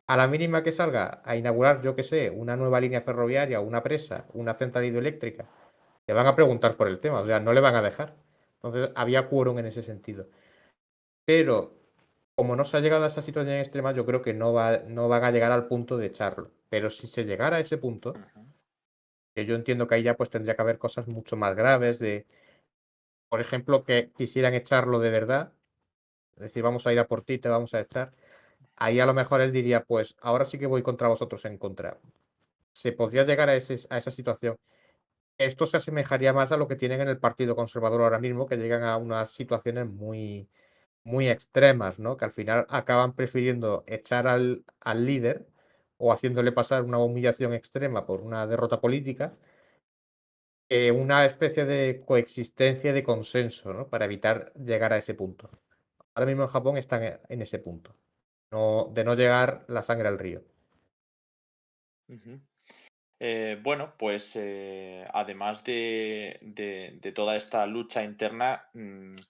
A la mínima que salga a inaugurar, yo qué sé, una nueva línea ferroviaria, una presa, una central hidroeléctrica, le van a preguntar por el tema, o sea, no le van a dejar. Entonces, había quórum en ese sentido. Pero como no se ha llegado a esa situación extrema, yo creo que no van a llegar al punto de echarlo. Pero si se llegara a ese punto, Ujú. que yo entiendo que ahí ya pues tendría que haber cosas mucho más graves de, por ejemplo, que quisieran echarlo de verdad, es decir, vamos a ir a por ti, te vamos a echar. Ahí a lo mejor él diría, pues ahora sí que voy contra vosotros en contra. se podría llegar a esa situación. Esto se asemejaría más a lo que tienen en el Partido Conservador ahora mismo, que llegan a unas situaciones muy extremas, ¿no? Que al final acaban prefiriendo echar al líder o haciéndole pasar una humillación extrema por una derrota política, que una especie de coexistencia y de consenso, ¿no? Para evitar llegar a ese punto. Ahora mismo en Japón están en ese punto, de no llegar la sangre al río. Ujú. Bueno, pues además de toda esta lucha interna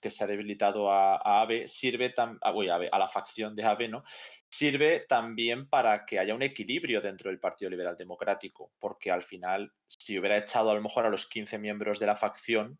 que se ha debilitado a Abe, sirve a la facción de Abe, ¿no? Sirve también para que haya un equilibrio dentro del Partido Liberal Democrático, porque al final, si hubiera echado a lo mejor a los 15 miembros de la facción,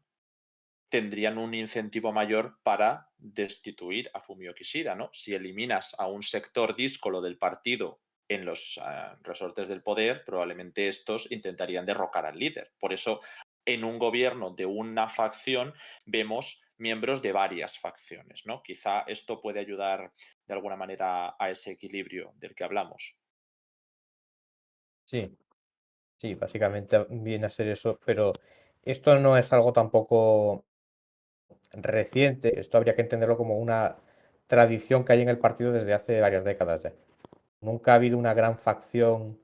tendrían un incentivo mayor para destituir a Fumio Kishida, ¿no? Si eliminas a un sector díscolo del partido en los resortes del poder, probablemente estos intentarían derrocar al líder. Por eso, en un gobierno de una facción, vemos miembros de varias facciones, ¿no? Quizá esto puede ayudar de alguna manera a ese equilibrio del que hablamos. Sí, sí, básicamente viene a ser eso, pero esto no es algo tampoco reciente, esto habría que entenderlo como una tradición que hay en el partido desde hace varias décadas ya. Nunca ha habido una gran facción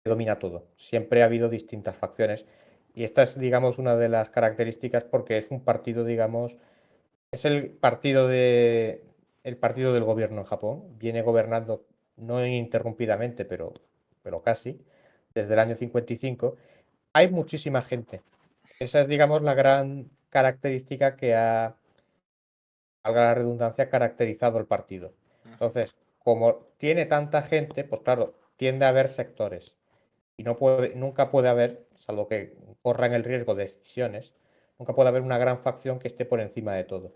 que domina todo, siempre ha habido distintas facciones y esta es, digamos, una de las características porque es un partido, digamos, es el partido del gobierno en Japón, viene gobernando no ininterrumpidamente, pero casi, desde el año 55. Hay muchísima gente. Esa es, digamos, la gran característica que ha, valga la redundancia, caracterizado el partido. Ujú. Entonces, como tiene tanta gente, pues claro, tiende a haber sectores. Y nunca puede haber, salvo que corran el riesgo de escisiones, nunca puede haber una gran facción que esté por encima de todo.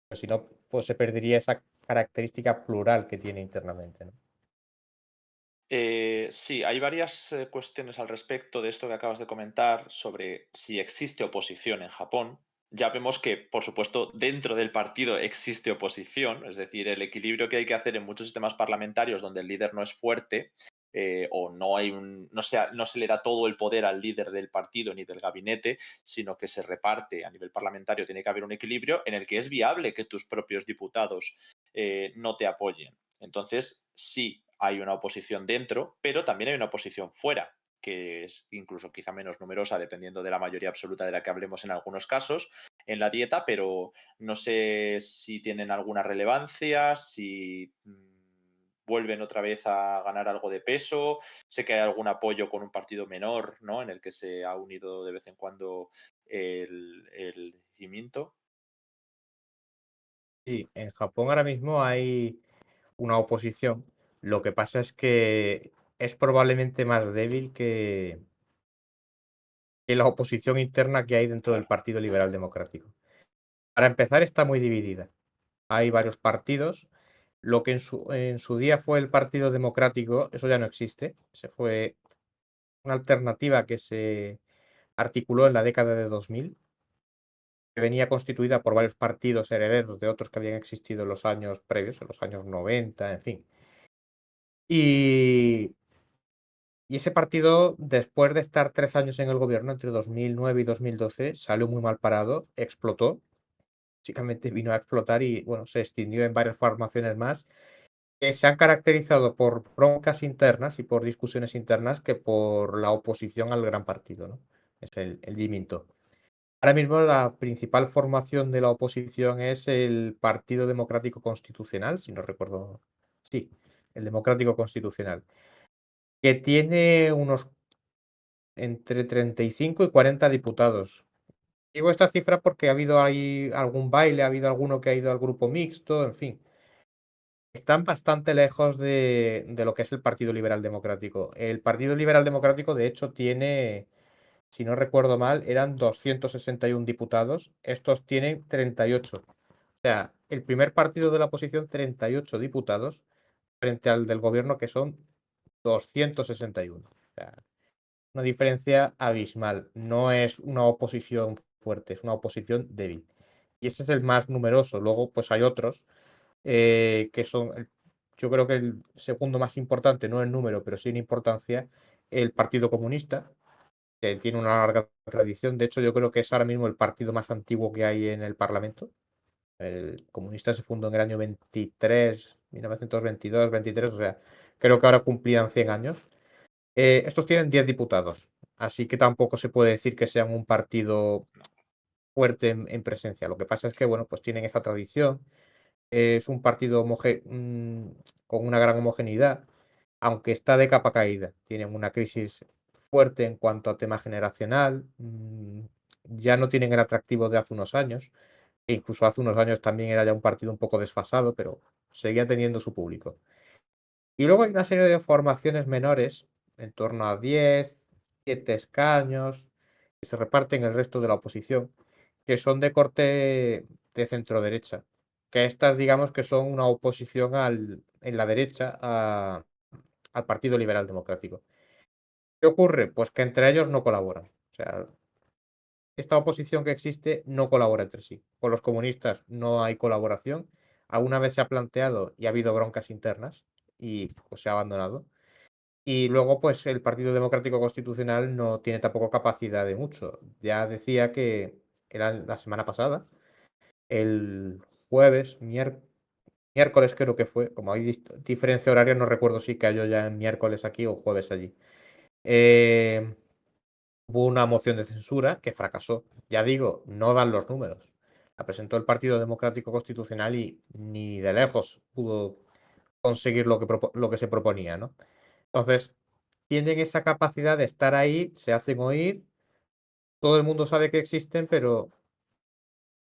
Pues si no, pues se perdería esa característica plural que tiene internamente, ¿no? Sí, hay varias cuestiones al respecto de esto que acabas de comentar sobre si existe oposición en Japón. Ya vemos que, por supuesto, dentro del partido existe oposición, es decir, el equilibrio que hay que hacer en muchos sistemas parlamentarios donde el líder no es fuerte o no hay no se le da todo el poder al líder del partido ni del gabinete, sino que se reparte a nivel parlamentario. Tiene que haber un equilibrio en el que es viable que tus propios diputados no te apoyen. Entonces, sí, hay una oposición dentro, pero también hay una oposición fuera, que es incluso quizá menos numerosa, dependiendo de la mayoría absoluta de la que hablemos en algunos casos, en la dieta, pero no sé si tienen alguna relevancia, si vuelven otra vez a ganar algo de peso. Sé que hay algún apoyo con un partido menor, ¿no? En el que se ha unido de vez en cuando el Jiminto. Sí, en Japón ahora mismo hay una oposición. Lo que pasa es que es probablemente más débil que la oposición interna que hay dentro del Claro. Partido Liberal Democrático. Para empezar, está muy dividida. Hay varios partidos. Lo que en su día fue el Partido Democrático, eso ya no existe. Se fue una alternativa que se articuló en la década de 2000, que venía constituida por varios partidos herederos de otros que habían existido en los años previos, en los años 90, en fin. Y, y ese partido, después de estar 3 años en el gobierno, entre 2009 y 2012, salió muy mal parado, explotó, básicamente vino a explotar y bueno, se extendió en varias formaciones más que se han caracterizado por broncas internas y por discusiones internas que por la oposición al gran partido, ¿no? Es el Jiminto. Ahora mismo la principal formación de la oposición es el Partido Democrático Constitucional, si no recuerdo. Sí, el Democrático Constitucional, que tiene unos entre 35 y 40 diputados. Digo esta cifra porque ha habido ahí algún baile, ha habido alguno que ha ido al grupo mixto, en fin. Están bastante lejos de lo que es el Partido Liberal Democrático. El Partido Liberal Democrático, de hecho, tiene, si no recuerdo mal, eran 261 diputados. Estos tienen 38. O sea, el primer partido de la oposición, 38 diputados, frente al del gobierno, que son 261. O sea, una diferencia abismal. No es una oposición fuerte, es una oposición débil. Y ese es el más numeroso. Luego, pues hay otros que son yo creo que el segundo más importante, no en número, pero sí en importancia, el Partido Comunista, que tiene una larga tradición. De hecho, yo creo que es ahora mismo el partido más antiguo que hay en el Parlamento. El comunista se fundó en el año 23, 1922, 23, o sea, creo que ahora cumplían 100 años. Estos tienen 10 diputados, así que tampoco se puede decir que sean un partido fuerte en presencia. Lo que pasa es que, bueno, pues tienen esa tradición. Es un partido con una gran homogeneidad, aunque está de capa caída. Tienen una crisis fuerte en cuanto a tema generacional. Ya no tienen el atractivo de hace unos años, e incluso hace unos años también era ya un partido un poco desfasado, pero seguía teniendo su público. Y luego hay una serie de formaciones menores, en torno a 10, 7 escaños, que se reparten el resto de la oposición, que son de corte de centro derecha. Que estas, digamos, que son una oposición en la derecha al Partido Liberal Democrático. ¿Qué ocurre? Pues que entre ellos no colaboran. O sea, esta oposición que existe no colabora entre sí. Con los comunistas no hay colaboración. Alguna vez se ha planteado y ha habido broncas internas y pues se ha abandonado. Y luego, pues el Partido Democrático Constitucional no tiene tampoco capacidad de mucho. Ya decía que era la semana pasada, el jueves, miércoles creo que fue, como hay diferencia horaria, no recuerdo si cayó ya en miércoles aquí o jueves allí. Eh, Hubo una moción de censura que fracasó. Ya digo, no dan los números. La presentó el Partido Democrático Constitucional y ni de lejos pudo conseguir lo que se proponía, ¿no? Entonces, tienen esa capacidad de estar ahí, se hacen oír, todo el mundo sabe que existen, pero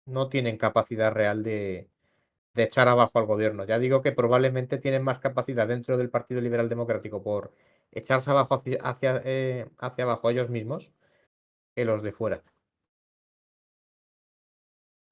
no tienen capacidad real de echar abajo al gobierno. Ya digo que probablemente tienen más capacidad dentro del Partido Liberal Democrático por echarse abajo hacia abajo ellos mismos que los de fuera.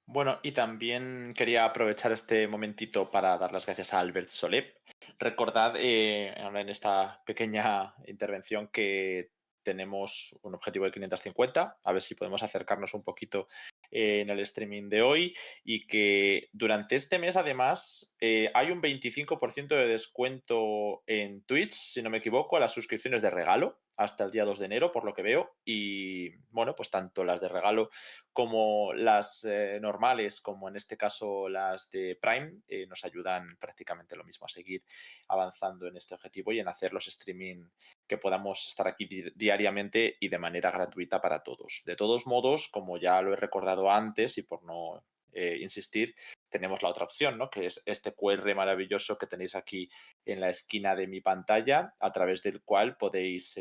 Bueno, y también quería aprovechar este momentito para dar las gracias a Albert Solep. Recordad ahora en esta pequeña intervención que tenemos un objetivo de 550, a ver si podemos acercarnos un poquito en el streaming de hoy y que durante este mes además hay un 25% de descuento en Twitch, si no me equivoco, a las suscripciones de regalo hasta el día 2 de enero, por lo que veo. Y bueno, pues tanto las de regalo como las normales, como en este caso las de Prime, nos ayudan prácticamente lo mismo a seguir avanzando en este objetivo y en hacer los streaming que podamos estar aquí diariamente y de manera gratuita para todos. De todos modos, como ya lo he recordado antes y por no insistir, tenemos la otra opción, ¿no? Que es este QR maravilloso que tenéis aquí en la esquina de mi pantalla, a través del cual podéis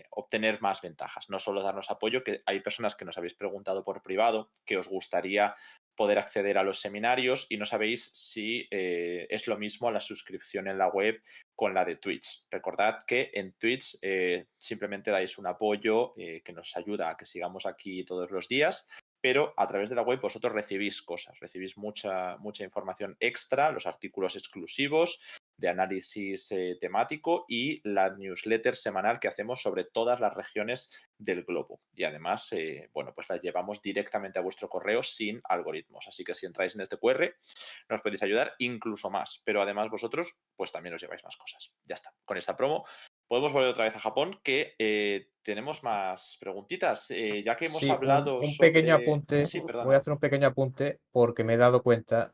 obtener más ventajas. No solo darnos apoyo, que hay personas que nos habéis preguntado por privado que os gustaría poder acceder a los seminarios y no sabéis si es lo mismo la suscripción en la web con la de Twitch. Recordad que en Twitch simplemente dais un apoyo que nos ayuda a que sigamos aquí todos los días, pero a través de la web vosotros recibís cosas, recibís mucha información extra, los artículos exclusivos de análisis temático y la newsletter semanal que hacemos sobre todas las regiones del globo. Y además, bueno, pues las llevamos directamente a vuestro correo sin algoritmos. Así que si entráis en este QR, nos podéis ayudar incluso más. Pero además vosotros, pues también os lleváis más cosas. Ya está. Con esta promo podemos volver otra vez a Japón, que tenemos más preguntitas. Ya que hemos Sí, un, hablado un pequeño sobre... apunte, Sí, voy a perdona. hacer un pequeño apunte porque me he dado cuenta,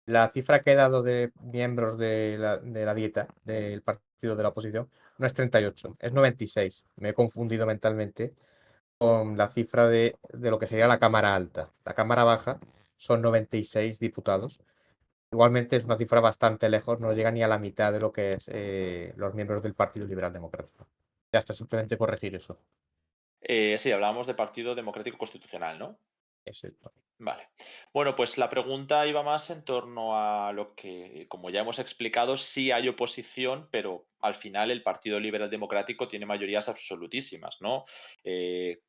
la cifra que he dado de miembros de la dieta del partido de la oposición no es 38, es 96. Me he confundido mentalmente con la cifra de lo que sería la Cámara Alta. La Cámara Baja son 96 diputados. Igualmente es una cifra bastante lejos, no llega ni a la mitad de lo que es los miembros del Partido Liberal Democrático. Ya está, simplemente corregir eso. Sí, hablábamos de Partido Democrático Constitucional, ¿no? Exacto. Vale. Bueno, pues la pregunta iba más en torno a lo que, como ya hemos explicado, sí hay oposición, pero al final el Partido Liberal Democrático tiene mayorías absolutísimas, ¿no? Eh,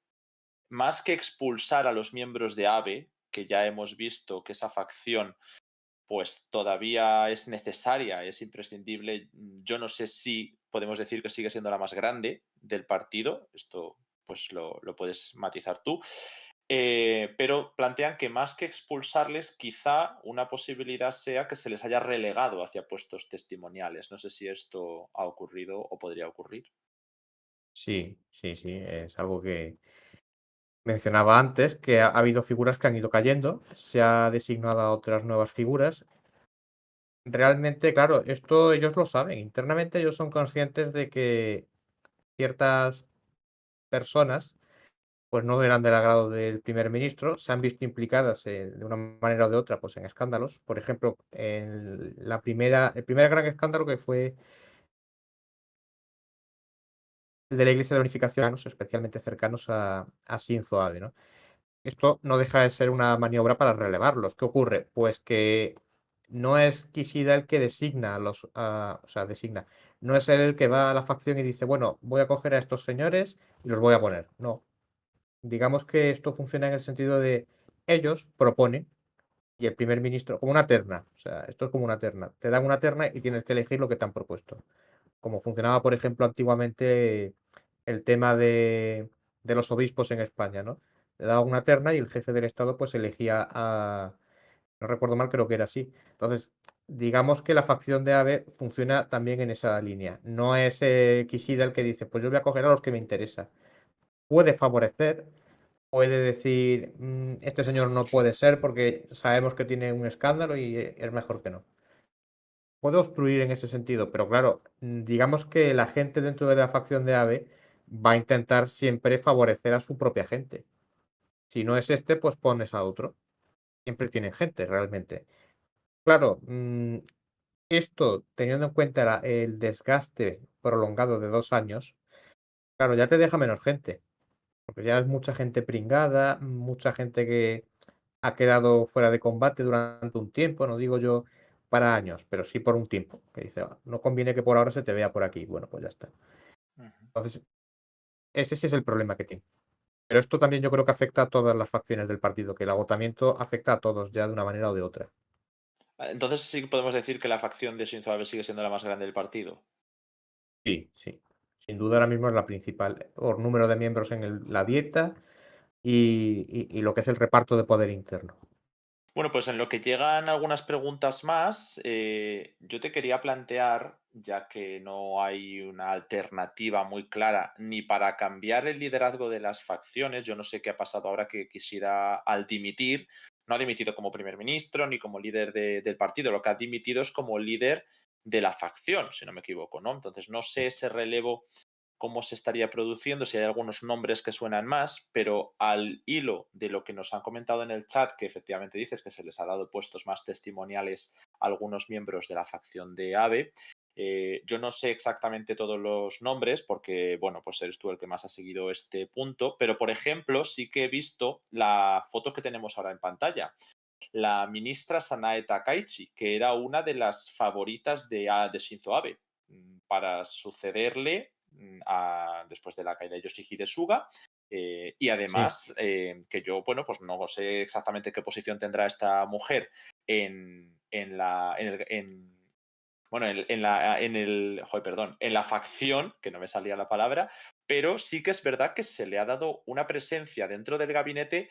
Más que expulsar a los miembros de AVE, que ya hemos visto que esa facción pues todavía es necesaria, es imprescindible. Yo no sé si podemos decir que sigue siendo la más grande del partido, esto pues lo puedes matizar tú. Pero plantean que más que expulsarles, quizá una posibilidad sea que se les haya relegado hacia puestos testimoniales. No sé si esto ha ocurrido o podría ocurrir. Sí, sí, sí, es algo que mencionaba antes, que ha habido figuras que han ido cayendo, se ha designado a otras nuevas figuras. Realmente, claro, esto ellos lo saben. Internamente ellos son conscientes de que ciertas personas pues no eran del agrado del primer ministro, se han visto implicadas de una manera o de otra pues en escándalos. Por ejemplo, en el primer gran escándalo que fue el de la Iglesia de la Unificación, especialmente cercanos a Shinzo Abe, ¿no? Esto no deja de ser una maniobra para relevarlos. ¿Qué ocurre? Pues que no es Kishida el que designa a los, o sea, designa. No es él el que va a la facción y dice, bueno, voy a coger a estos señores y los voy a poner. No. Digamos que esto funciona en el sentido de ellos proponen y el primer ministro, como una terna. O sea, esto es como una terna. Te dan una terna y tienes que elegir lo que te han propuesto. Como funcionaba, por ejemplo, antiguamente el tema de los obispos en España, ¿no? Le daba una terna y el jefe del Estado pues elegía a, no recuerdo mal, creo que era así. Entonces, digamos que la facción de AVE funciona también en esa línea. No es Kishida el que dice, pues yo voy a coger a los que me interesa. Puede favorecer, puede decir, este señor no puede ser porque sabemos que tiene un escándalo y es mejor que no. Puede obstruir en ese sentido, pero claro, digamos que la gente dentro de la facción de AVE va a intentar siempre favorecer a su propia gente. Si no es este, pues pones a otro. Siempre tienen gente, realmente. Claro, esto, teniendo en cuenta el desgaste prolongado de 2 años, claro, ya te deja menos gente, porque ya es mucha gente pringada, mucha gente que ha quedado fuera de combate durante un tiempo, no digo yo para años, pero sí por un tiempo, que dice: "Ah, no conviene que por ahora se te vea por aquí". Bueno, pues ya está. Ujú. Entonces, ese sí es el problema que tiene. Pero esto también yo creo que afecta a todas las facciones del partido, que el agotamiento afecta a todos ya de una manera o de otra. Entonces sí que podemos decir que la facción de Shinzo Abe sigue siendo la más grande del partido. Sí, sí. Sin duda ahora mismo es la principal, por número de miembros en la dieta y lo que es el reparto de poder interno. Bueno, pues en lo que llegan algunas preguntas más, yo te quería plantear, ya que no hay una alternativa muy clara ni para cambiar el liderazgo de las facciones, yo no sé qué ha pasado ahora que Kishida al dimitir, no ha dimitido como primer ministro ni como líder del partido, lo que ha dimitido es como líder de la facción, si no me equivoco, ¿no? Entonces no sé ese relevo cómo se estaría produciendo, si hay algunos nombres que suenan más, pero al hilo de lo que nos han comentado en el chat, que efectivamente dices que se les ha dado puestos más testimoniales a algunos miembros de la facción de AVE, yo no sé exactamente todos los nombres porque, bueno, pues eres tú el que más ha seguido este punto, pero por ejemplo, sí que he visto la foto que tenemos ahora en pantalla. La ministra Sanae Takaichi, que era una de las favoritas de Shinzo Abe para sucederle después de la caída de Yoshihide Suga. Y Sí, además, que yo, bueno, pues no sé exactamente qué posición tendrá esta mujer en la, bueno, joder, perdón, en la facción, que no me salía la palabra, pero sí que es verdad que se le ha dado una presencia dentro del gabinete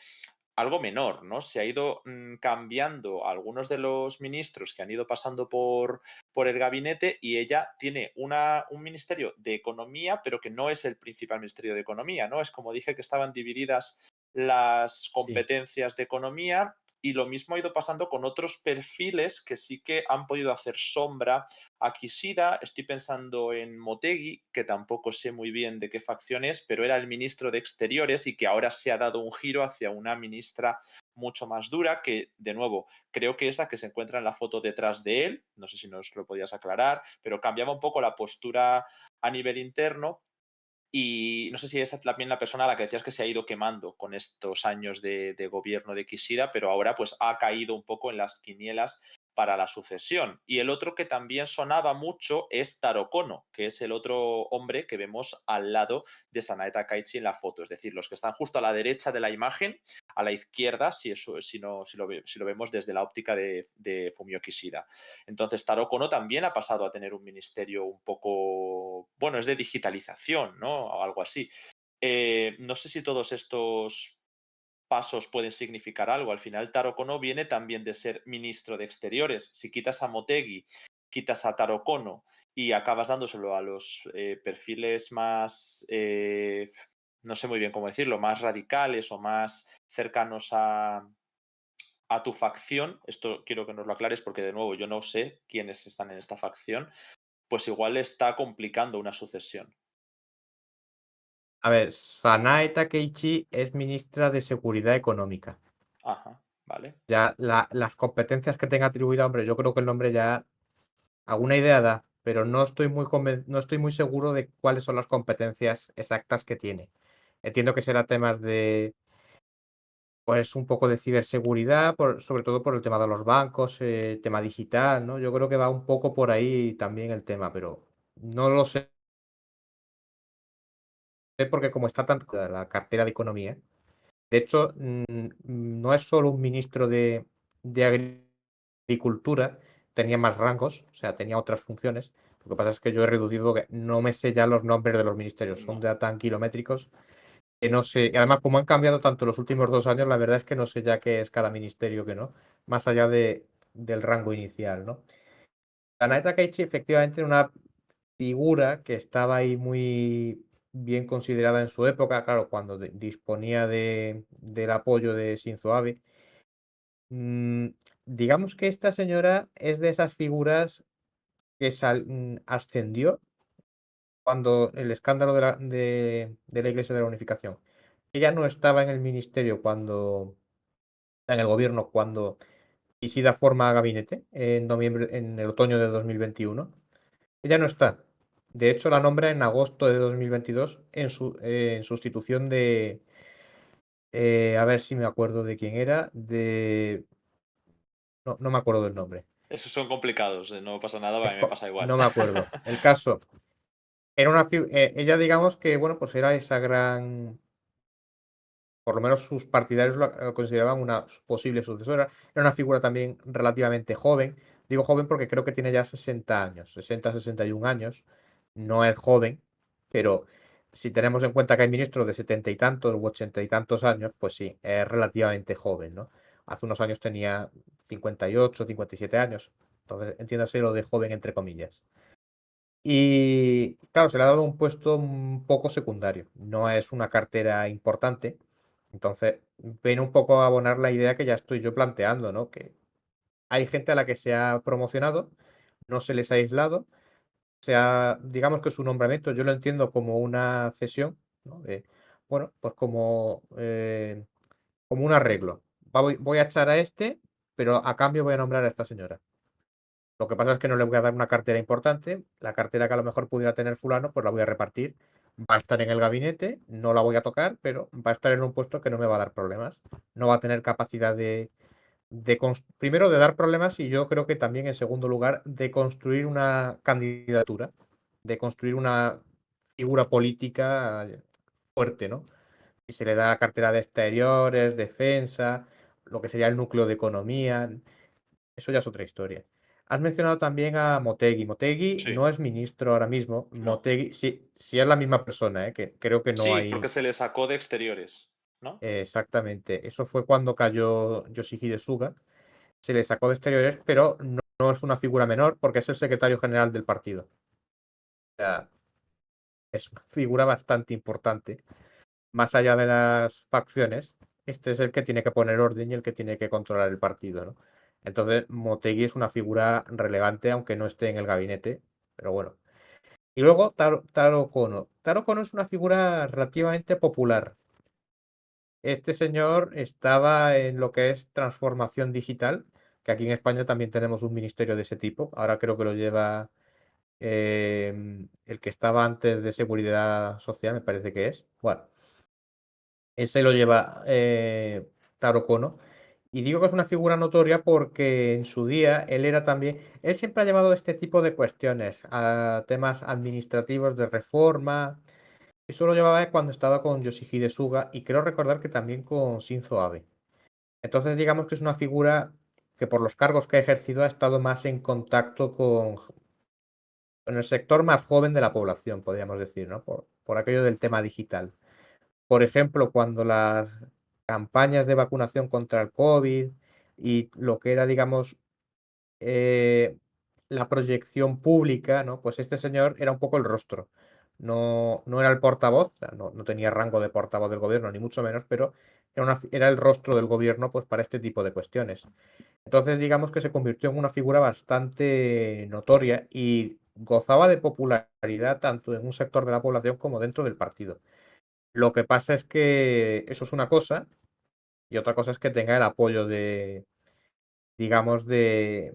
algo menor, ¿no? Se ha ido cambiando algunos de los ministros que han ido pasando por el gabinete y ella tiene un ministerio de economía, pero que no es el principal ministerio de economía, ¿no? Es como dije que estaban divididas las sí, competencias de economía y lo mismo ha ido pasando con otros perfiles que sí que han podido hacer sombra a Kishida. Estoy pensando en Motegi, que tampoco sé muy bien de qué facción es, pero era el ministro de Exteriores y que ahora se ha dado un giro hacia una ministra mucho más dura, que de nuevo creo que es la que se encuentra en la foto detrás de él. No sé si nos lo podías aclarar, pero cambiaba un poco la postura a nivel interno. Y no sé si esa es también la persona a la que decías que se ha ido quemando con estos años de gobierno de Kishida, pero ahora pues ha caído un poco en las quinielas para la sucesión. Y el otro que también sonaba mucho es Taro Kono, que es el otro hombre que vemos al lado de Sanae Takaichi en la foto. Es decir, los que están justo a la derecha de la imagen, a la izquierda, si, eso, si, no, si lo vemos desde la óptica de Fumio Kishida. Entonces, Taro Kono también ha pasado a tener un ministerio un poco, bueno, es de digitalización, ¿no? O algo así. No sé si todos estos pasos pueden significar algo. Al final, Taro Kono viene también de ser ministro de Exteriores. Si quitas a Motegi, quitas a Taro Kono y acabas dándoselo a los perfiles más, no sé muy bien cómo decirlo, más radicales o más cercanos a tu facción, esto quiero que nos lo aclares porque de nuevo yo no sé quiénes están en esta facción, pues igual está complicando una sucesión. A ver, Sanae Takeichi es ministra de Seguridad Económica. Ajá, vale. Ya las competencias que tenga atribuida, hombre, yo creo que el nombre ya alguna idea da, pero no estoy muy seguro de cuáles son las competencias exactas que tiene. Entiendo que será temas de, pues un poco de ciberseguridad, sobre todo por el tema de los bancos, tema digital, ¿no? Yo creo que va un poco por ahí también el tema, pero no lo sé porque como está tan la cartera de economía, de hecho, no es solo un ministro de agricultura, tenía más rangos, o sea, tenía otras funciones. Lo que pasa es que yo he reducido porque no me sé ya los nombres de los ministerios, son No. ya tan kilométricos que no sé. Y además, como han cambiado tanto los últimos 2 años, la verdad es que no sé ya qué es cada ministerio que no, más allá del rango inicial, ¿no? Sanae Takaichi efectivamente era una figura que estaba ahí muy bien considerada en su época, claro, cuando disponía del apoyo de Shinzo Abe. Mm, digamos que esta señora es de esas figuras que ascendió cuando el escándalo de la Iglesia de la Unificación. Ella no estaba en el ministerio en el gobierno cuando Ishida forma gabinete en el otoño de 2021. Ella no está. De hecho, la nombra en agosto de 2022 en sustitución a ver si me acuerdo de quién era, no, no me acuerdo del nombre. Esos son complicados, no pasa nada, a mí me pasa igual. No me acuerdo. El caso, ella digamos que, bueno, pues era esa gran, por lo menos sus partidarios la consideraban una posible sucesora. Era una figura también relativamente joven. Digo joven porque creo que tiene ya 60 años, 61 años. No es joven, pero si tenemos en cuenta que hay ministros de 70 y tantos u 80 y tantos años, pues sí, es relativamente joven, ¿no? Hace unos años tenía 58, 57 años. Entonces, entiéndase lo de joven entre comillas. Y claro, se le ha dado un puesto un poco secundario. No es una cartera importante. Entonces, viene un poco a abonar la idea que ya estoy yo planteando, ¿no? Que hay gente a la que se ha promocionado, no se les ha aislado, digamos que su nombramiento yo lo entiendo como una cesión, ¿no? Bueno, pues como un arreglo. Voy a echar a este, pero a cambio voy a nombrar a esta señora. Lo que pasa es que no le voy a dar una cartera importante. La cartera que a lo mejor pudiera tener fulano, pues la voy a repartir. Va a estar en el gabinete, no la voy a tocar, pero va a estar en un puesto que no me va a dar problemas. No va a tener capacidad primero de dar problemas y yo creo que también en segundo lugar de construir una candidatura, de construir una figura política fuerte, ¿no? Y se le da cartera de exteriores, defensa, lo que sería el núcleo de economía. Eso ya es otra historia. Has mencionado también a Motegi. Motegi Sí, no es ministro ahora mismo. no. Motegi, sí, sí es la misma persona, que creo que no Sí, porque hay se le sacó de Exteriores, ¿no? exactamente. Eso fue cuando cayó Yoshihide Suga. Se le sacó de exteriores, pero no es una figura menor porque es el secretario general del partido. O sea, es una figura bastante importante. Más allá de las facciones, este es el que tiene que poner orden y el que tiene que controlar el partido, ¿no? Entonces, Motegi es una figura relevante, aunque no esté en el gabinete, pero bueno. Y luego Taro Kono. Taro Kono es una figura relativamente popular. Este señor estaba en lo que es transformación digital, que aquí en España también tenemos un ministerio de ese tipo. Ahora creo que lo lleva el que estaba antes de seguridad social, me parece que es. Bueno, ese lo lleva Taro Kono. Y digo que es una figura notoria porque en su día él siempre ha llevado este tipo de cuestiones a temas administrativos de reforma. Eso lo llevaba cuando estaba con Yoshihide Suga y creo recordar que también con Shinzo Abe. Entonces digamos que es una figura que por los cargos que ha ejercido ha estado más en contacto con el sector más joven de la población, podríamos decir, ¿no? Por aquello del tema digital. Por ejemplo, cuando campañas de vacunación contra el COVID y lo que era, digamos, eh, la proyección pública, ¿no? Pues este señor era un poco el rostro. No era el portavoz, o sea, no tenía rango de portavoz del gobierno, ni mucho menos, pero era el rostro del gobierno pues, para este tipo de cuestiones. Entonces, digamos que se convirtió en una figura bastante notoria y gozaba de popularidad tanto en un sector de la población como dentro del partido. Lo que pasa es que eso es una cosa y otra cosa es que tenga el apoyo digamos, de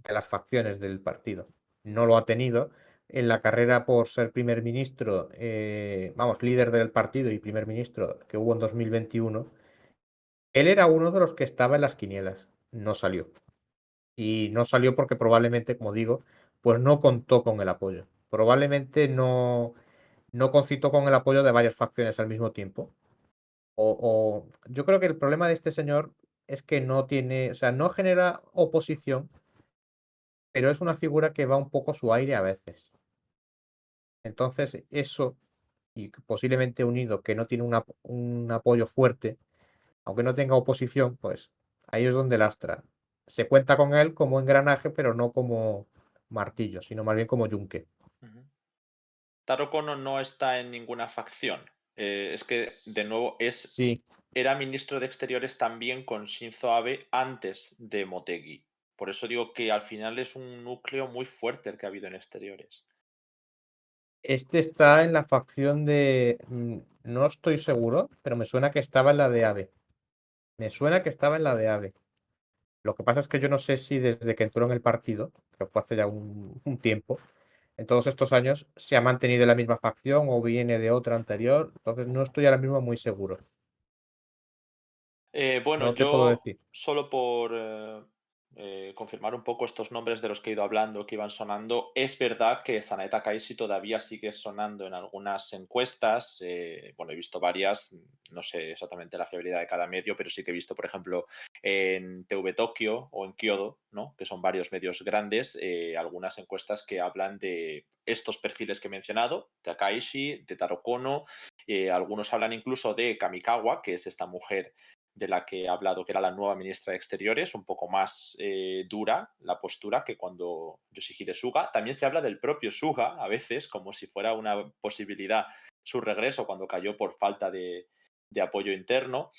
las facciones del partido. No lo ha tenido. En la carrera por ser primer ministro, vamos, líder del partido y primer ministro que hubo en 2021, él era uno de los que estaba en las quinielas. No salió. Y no salió porque probablemente, como digo, pues no contó con el apoyo. Probablemente no concitó con el apoyo de varias facciones al mismo tiempo. Yo creo que el problema de este señor es que no tiene, o sea, no genera oposición, pero es una figura que va un poco a su aire a veces. Entonces, eso, y posiblemente unido, que no tiene un apoyo fuerte, aunque no tenga oposición, pues ahí es donde lastra. Se cuenta con él como engranaje, pero no como martillo, sino más bien como yunque. Ujú. Taro Kono no está en ninguna facción. Es que, de nuevo, Sí, era ministro de Exteriores también con Shinzo Abe antes de Motegi. Por eso digo que al final es un núcleo muy fuerte el que ha habido en Exteriores. este está en la facción de... no estoy seguro, pero me suena que estaba en la de AVE. Me suena que estaba en la de AVE. Lo que pasa es que yo no sé si desde que entró en el partido, que fue hace ya un tiempo, en todos estos años se ha mantenido en la misma facción o viene de otra anterior. Entonces no estoy ahora mismo muy seguro. Bueno, No te puedo yo decir. solo por confirmar un poco estos nombres de los que he ido hablando, que iban sonando, es verdad que Sanae Takaishi todavía sigue sonando en algunas encuestas. Bueno, he visto varias, no sé exactamente la fiabilidad de cada medio, pero sí que he visto, por ejemplo, en TV Tokio o en Kyodo, ¿no? Que son varios medios grandes, algunas encuestas que hablan de estos perfiles que he mencionado, Takaishi, de Taro Kono, algunos hablan incluso de Kamikawa, que es esta mujer de la que he hablado, que era la nueva ministra de Exteriores, un poco más dura la postura que cuando Yoshihide Suga. También se habla del propio Suga a veces, como si fuera una posibilidad su regreso cuando cayó por falta de apoyo interno.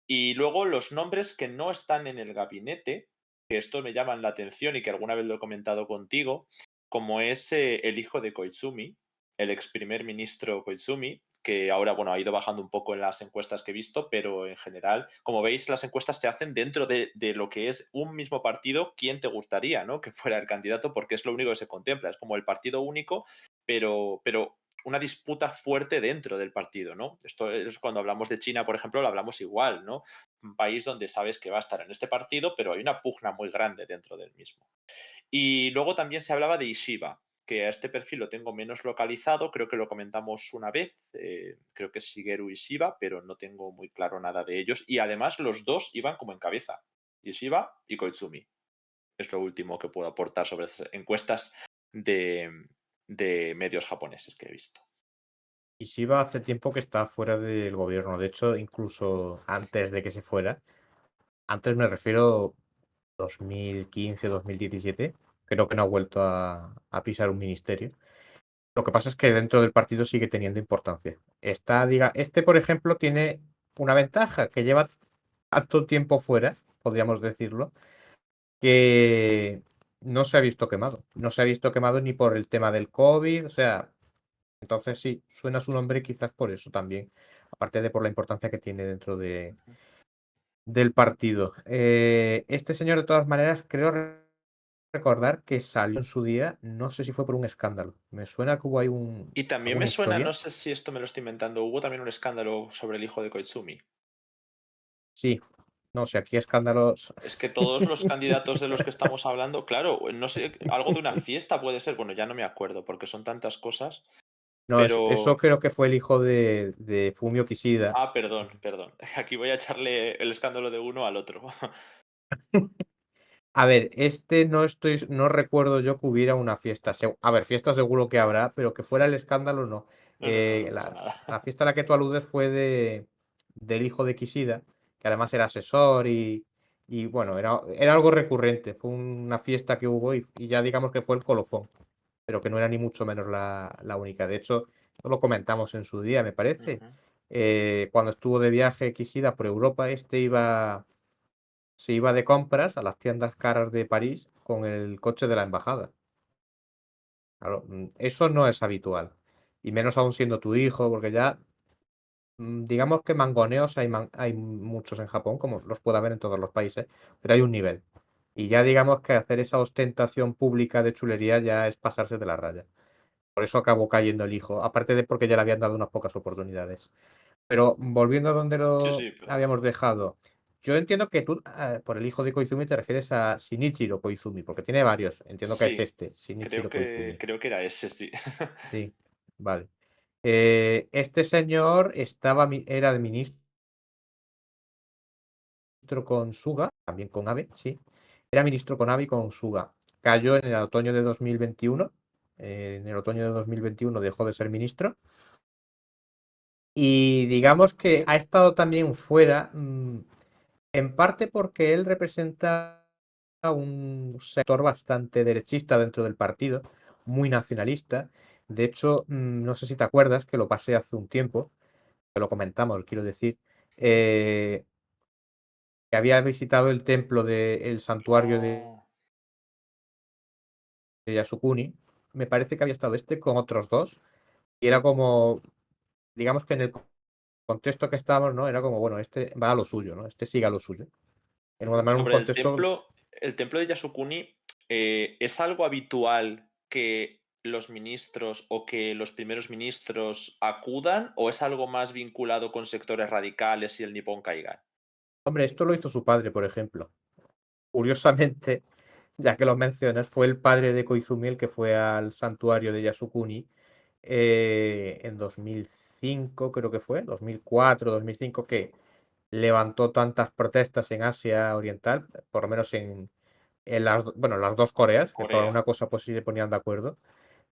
Y luego los nombres que no están en el gabinete, que esto me llaman la atención y que alguna vez lo he comentado contigo, como es el hijo de Koizumi, el ex primer ministro Koizumi, que ahora, bueno, ha ido bajando un poco en las encuestas que he visto, pero en general, como veis, las encuestas se hacen dentro de lo que es un mismo partido, quién te gustaría, ¿no? Que fuera el candidato, porque es lo único que se contempla, es como el partido único, pero una disputa fuerte dentro del partido, ¿no? Esto es cuando hablamos de China, por ejemplo, lo hablamos igual, ¿no? Un país donde sabes que va a estar en este partido, pero hay una pugna muy grande dentro del mismo. Y luego también se hablaba de Ishiba, que a este perfil lo tengo menos localizado, creo que lo comentamos una vez, creo que es Shigeru Ishiba, pero no tengo muy claro nada de ellos. Y además los dos iban como en cabeza, Ishiba y Koizumi. Es lo último que puedo aportar sobre esas encuestas de, de medios japoneses que he visto. Y Shiba hace tiempo que está fuera del gobierno. De hecho, incluso antes de que se fuera, antes me refiero 2015, 2017, creo que no ha vuelto a pisar un ministerio. Lo que pasa es que dentro del partido sigue teniendo importancia. Este, por ejemplo, tiene una ventaja, que lleva tanto tiempo fuera, podríamos decirlo, que no se ha visto quemado. No se ha visto quemado ni por el tema del COVID, o sea, entonces sí, suena su nombre quizás por eso también, aparte de por la importancia que tiene dentro del partido. Este señor, de todas maneras, creo recordar que salió en su día, no sé si fue por un escándalo. Me suena que hubo ahí Y también me alguna suena, historia. no sé si esto me lo estoy inventando, hubo también un escándalo sobre el hijo de Koizumi. Sí, no sé, aquí escándalos. Es que todos los candidatos de los que estamos hablando, claro, no sé, algo de una fiesta puede ser, bueno, ya no me acuerdo porque son tantas cosas, No, eso pero... creo que fue el hijo de Fumio Kishida. Ah, perdón, perdón. Aquí voy a echarle el escándalo de uno al otro. A ver, no recuerdo yo que hubiera una fiesta. A ver, fiesta seguro que habrá, pero que fuera el escándalo no. No, no, no, no pasa La nada. fiesta a la que tú aludes fue del hijo de Kishida, que además era asesor y bueno, era algo recurrente. Fue una fiesta que hubo y ya digamos que fue el colofón, pero que no era ni mucho menos la única. De hecho, esto lo comentamos en su día, me parece. Ujú. Cuando estuvo de viaje Kishida por Europa, se iba de compras a las tiendas caras de París con el coche de la embajada. Claro, eso no es habitual. Y menos aún siendo tu hijo, porque ya, digamos que mangoneos hay muchos en Japón, como los puede haber en todos los países, pero hay un nivel. Y ya digamos que hacer esa ostentación pública de chulería ya es pasarse de la raya. Por eso acabó cayendo el hijo, aparte de porque ya le habían dado unas pocas oportunidades. Pero volviendo a donde Sí, lo sí, pero habíamos dejado, yo entiendo que tú, por el hijo de Koizumi, te refieres a Shinichiro Koizumi, porque tiene varios. Entiendo que es sí, este, Shinichiro Koizumi. creo que era ese, sí. Sí, vale. Este señor era de ministro con Suga, también con Abe, sí. Era ministro con Abe y con Suga. Cayó en el otoño de 2021. En el otoño de 2021 dejó de ser ministro. Y digamos que ha estado también fuera, en parte porque él representa a un sector bastante derechista dentro del partido, muy nacionalista. De hecho, no sé si te acuerdas que lo pasé hace un tiempo, que lo comentamos, quiero decir, Ujú. que había visitado el templo del santuario Oh, de Yasukuni. Me parece que había estado este con otros dos. Y era como, digamos que en el contexto que estábamos, ¿no? Era como, bueno, este va a lo suyo, ¿no? Este sigue a lo suyo. ujú. Además, un Sobre contexto. el templo de Yasukuni, ¿es algo habitual que los ministros o que los primeros ministros acudan o es algo más vinculado con sectores radicales y el Nippon Kaigai? Hombre, esto lo hizo su padre, por ejemplo. Curiosamente, ya que lo mencionas, fue el padre de Koizumi el que fue al santuario de Yasukuni en 2005, creo que fue, 2004, 2005, que levantó tantas protestas en Asia Oriental, por lo menos bueno, las dos Coreas, que por Corea. una cosa pues sí se ponían de acuerdo,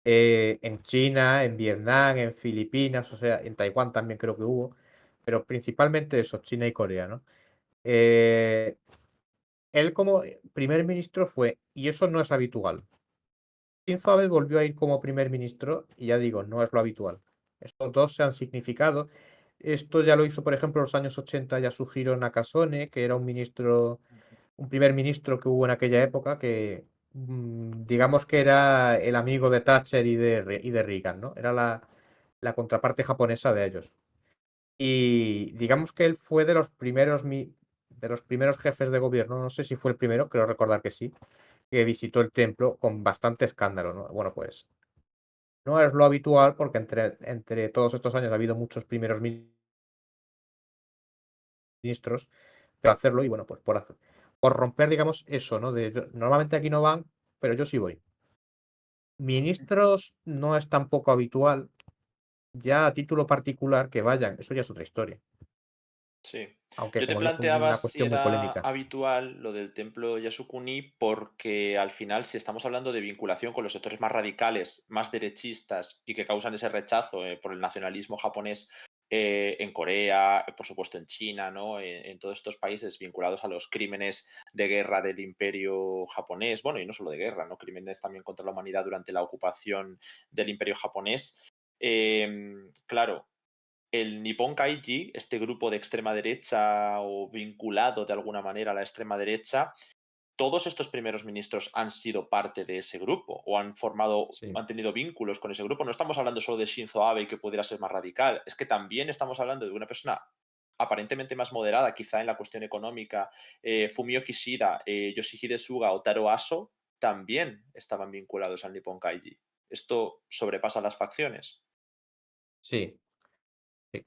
en China, en Vietnam, en Filipinas, o sea, en Taiwán también creo que hubo, pero principalmente eso, China y Corea, ¿no? Eh, Él como primer ministro fue, y eso no es habitual. Shinzo Abe volvió a ir como primer ministro, y ya digo, no es lo habitual. Estos dos se han significado. Esto ya lo hizo, por ejemplo, en los años 80 Yasuhiro Nakasone, que era un primer ministro que hubo en aquella época, que digamos que era el amigo de Thatcher y de Reagan, ¿no? Era la contraparte japonesa de ellos. Y digamos que él fue de los primeros jefes de gobierno, no sé si fue el primero, creo recordar que sí, que visitó el templo con bastante escándalo, ¿no? Bueno, pues no es lo habitual porque entre todos estos años ha habido muchos primeros ministros, pero hacerlo y bueno, pues por romper, digamos, eso, ¿no? Normalmente aquí no van, pero yo sí voy. Ministros no es tampoco habitual, ya a título particular que vayan, eso ya es otra historia. Sí. Aunque, Yo te como digo, es planteaba una si cuestión muy era polémica. habitual lo del templo Yasukuni porque al final, si estamos hablando de vinculación con los sectores más radicales, más derechistas y que causan ese rechazo por el nacionalismo japonés en Corea, por supuesto en China, ¿no? En todos estos países vinculados a los crímenes de guerra del imperio japonés, bueno, y no solo de guerra, ¿no? Crímenes también contra la humanidad durante la ocupación del imperio japonés. Claro, el Nippon Kaigi, este grupo de extrema derecha o vinculado de alguna manera a la extrema derecha, todos estos primeros ministros han sido parte de ese grupo o Sí, han tenido vínculos con ese grupo. No estamos hablando solo de Shinzo Abe que pudiera ser más radical, es que también estamos hablando de una persona aparentemente más moderada, quizá en la cuestión económica. Fumio Kishida, Yoshihide Suga o Taro Aso también estaban vinculados al Nippon Kaigi. Esto sobrepasa las facciones. sí, sí.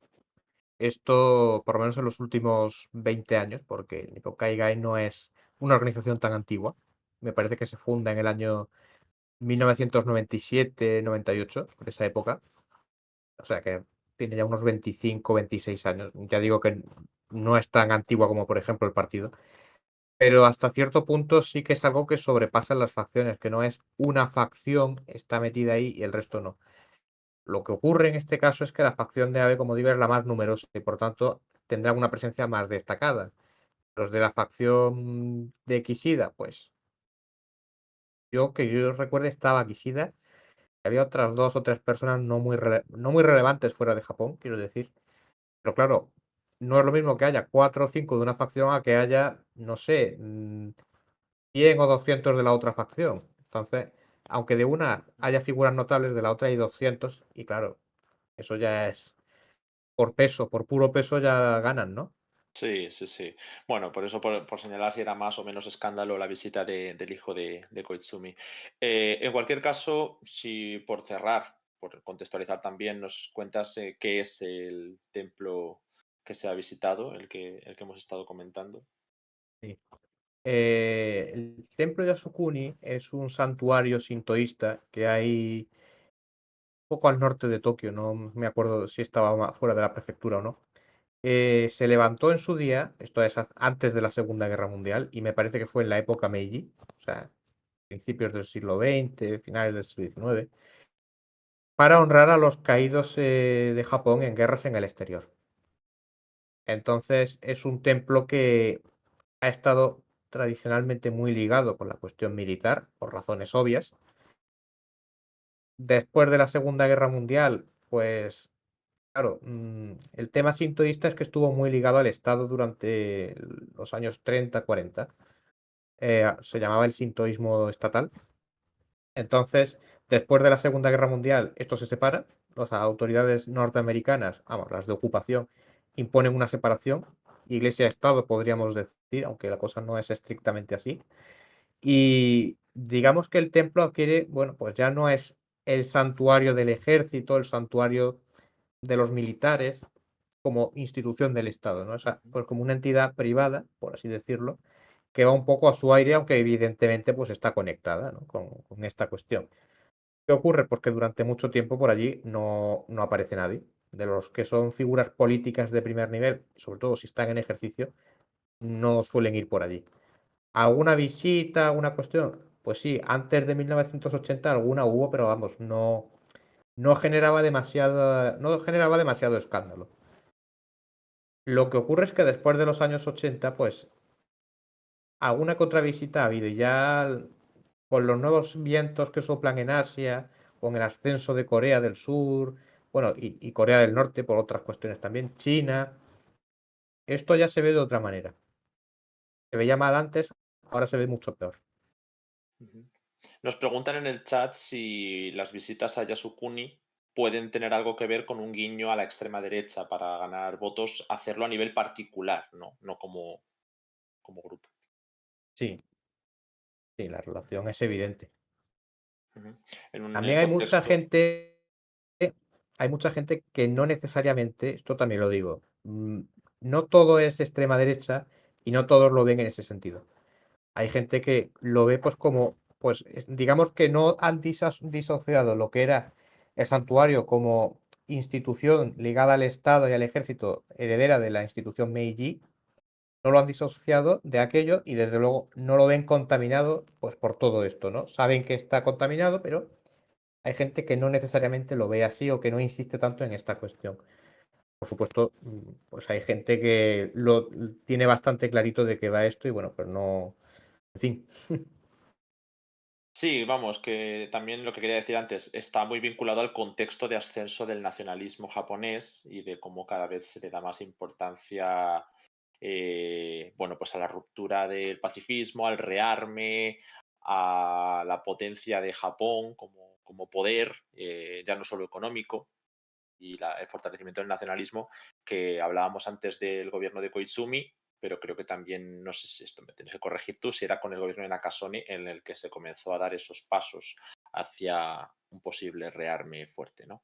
Esto, por lo menos en los últimos 20 años, porque el Nippon Kaigai no es una organización tan antigua. Me parece que se funda en el año 1997-98, por esa época. O sea que tiene ya unos 25, 26 años. Ya digo que no es tan antigua como, por ejemplo, el partido. Pero hasta cierto punto sí que es algo que sobrepasa las facciones, que no es una facción está metida ahí y el resto no. Lo que ocurre en este caso es que la facción de AVE, como digo, es la más numerosa y por tanto tendrán una presencia más destacada. Los de la facción de Kishida, pues que yo recuerde estaba Kishida, había otras 2 o 3 personas no muy relevantes fuera de Japón, quiero decir. Pero claro, no es lo mismo que haya 4 o 5 de una facción a que haya, no sé, 100 o 200 de la otra facción. Entonces, aunque de una haya figuras notables, de la otra hay 200 y claro, eso ya es por peso, por puro peso ya ganan, ¿no? Sí, sí, sí. Bueno, por eso, por señalar si era más o menos escándalo la visita del hijo de Koizumi. En cualquier caso, si por cerrar, por contextualizar también, nos cuentas qué es el templo que se ha visitado, el que hemos estado comentando. Sí. El templo Yasukuni es un santuario sintoísta que hay un poco al norte de Tokio, no me acuerdo si estaba fuera de la prefectura o no. Se levantó en su día, esto es antes de la Segunda Guerra Mundial, y me parece que fue en la época Meiji, o sea, principios del siglo XX, finales del siglo XIX, para honrar a los caídos de Japón en guerras en el exterior. Entonces, es un templo que ha estado tradicionalmente muy ligado con la cuestión militar, por razones obvias. Después de la Segunda Guerra Mundial, pues claro, el tema sintoísta es que estuvo muy ligado al Estado durante los años 30, 40. Se llamaba el sintoísmo estatal. Entonces, después de la Segunda Guerra Mundial, esto se separa. Las autoridades norteamericanas, vamos, las de ocupación, imponen una separación. Iglesia-Estado, podríamos decir, aunque la cosa no es estrictamente así. Y digamos que el templo adquiere, bueno, pues ya no es el santuario del ejército, el santuario de los militares, como institución del Estado, ¿no? O sea, Ujú, pues como una entidad privada, por así decirlo, que va un poco a su aire, aunque evidentemente pues está conectada, ¿no? con esta cuestión. ¿Qué ocurre? Pues que durante mucho tiempo por allí no aparece nadie. De los que son figuras políticas de primer nivel, sobre todo si están en ejercicio, no suelen ir por allí. ¿Alguna visita, alguna cuestión? Pues sí, antes de 1980 alguna hubo, pero vamos, no generaba demasiado escándalo. Lo que ocurre es que después de los años 80, pues alguna que otra visita ha habido y ya con los nuevos vientos que soplan en Asia, con el ascenso de Corea del Sur, bueno, y Corea del Norte por otras cuestiones también, China, esto ya se ve de otra manera. Se veía mal antes, ahora se ve mucho peor. ujú. Nos preguntan en el chat si las visitas a Yasukuni pueden tener algo que ver con un guiño a la extrema derecha para ganar votos, hacerlo a nivel particular, no como grupo. Sí, sí, la relación es evidente. Ujú. En un También contexto. hay mucha gente que no necesariamente, esto también lo digo, no todo es extrema derecha y no todos lo ven en ese sentido. Hay gente que lo ve pues como, pues digamos que no han disociado lo que era el santuario como institución ligada al Estado y al ejército heredera de la institución Meiji, no lo han disociado de aquello y desde luego no lo ven contaminado pues por todo esto, ¿no? Saben que está contaminado, pero hay gente que no necesariamente lo ve así o que no insiste tanto en esta cuestión. Por supuesto, pues hay gente que lo tiene bastante clarito de qué va esto y bueno, pues no, en fin. Sí, vamos, que también lo que quería decir antes está muy vinculado al contexto de ascenso del nacionalismo japonés y de cómo cada vez se le da más importancia, bueno, pues a la ruptura del pacifismo, al rearme, a la potencia de Japón como poder, ya no solo económico, y el fortalecimiento del nacionalismo, que hablábamos antes del gobierno de Koizumi, pero creo que también, no sé si esto me tienes que corregir tú, si era con el gobierno de Nakasone en el que se comenzó a dar esos pasos hacia un posible rearme fuerte, ¿no?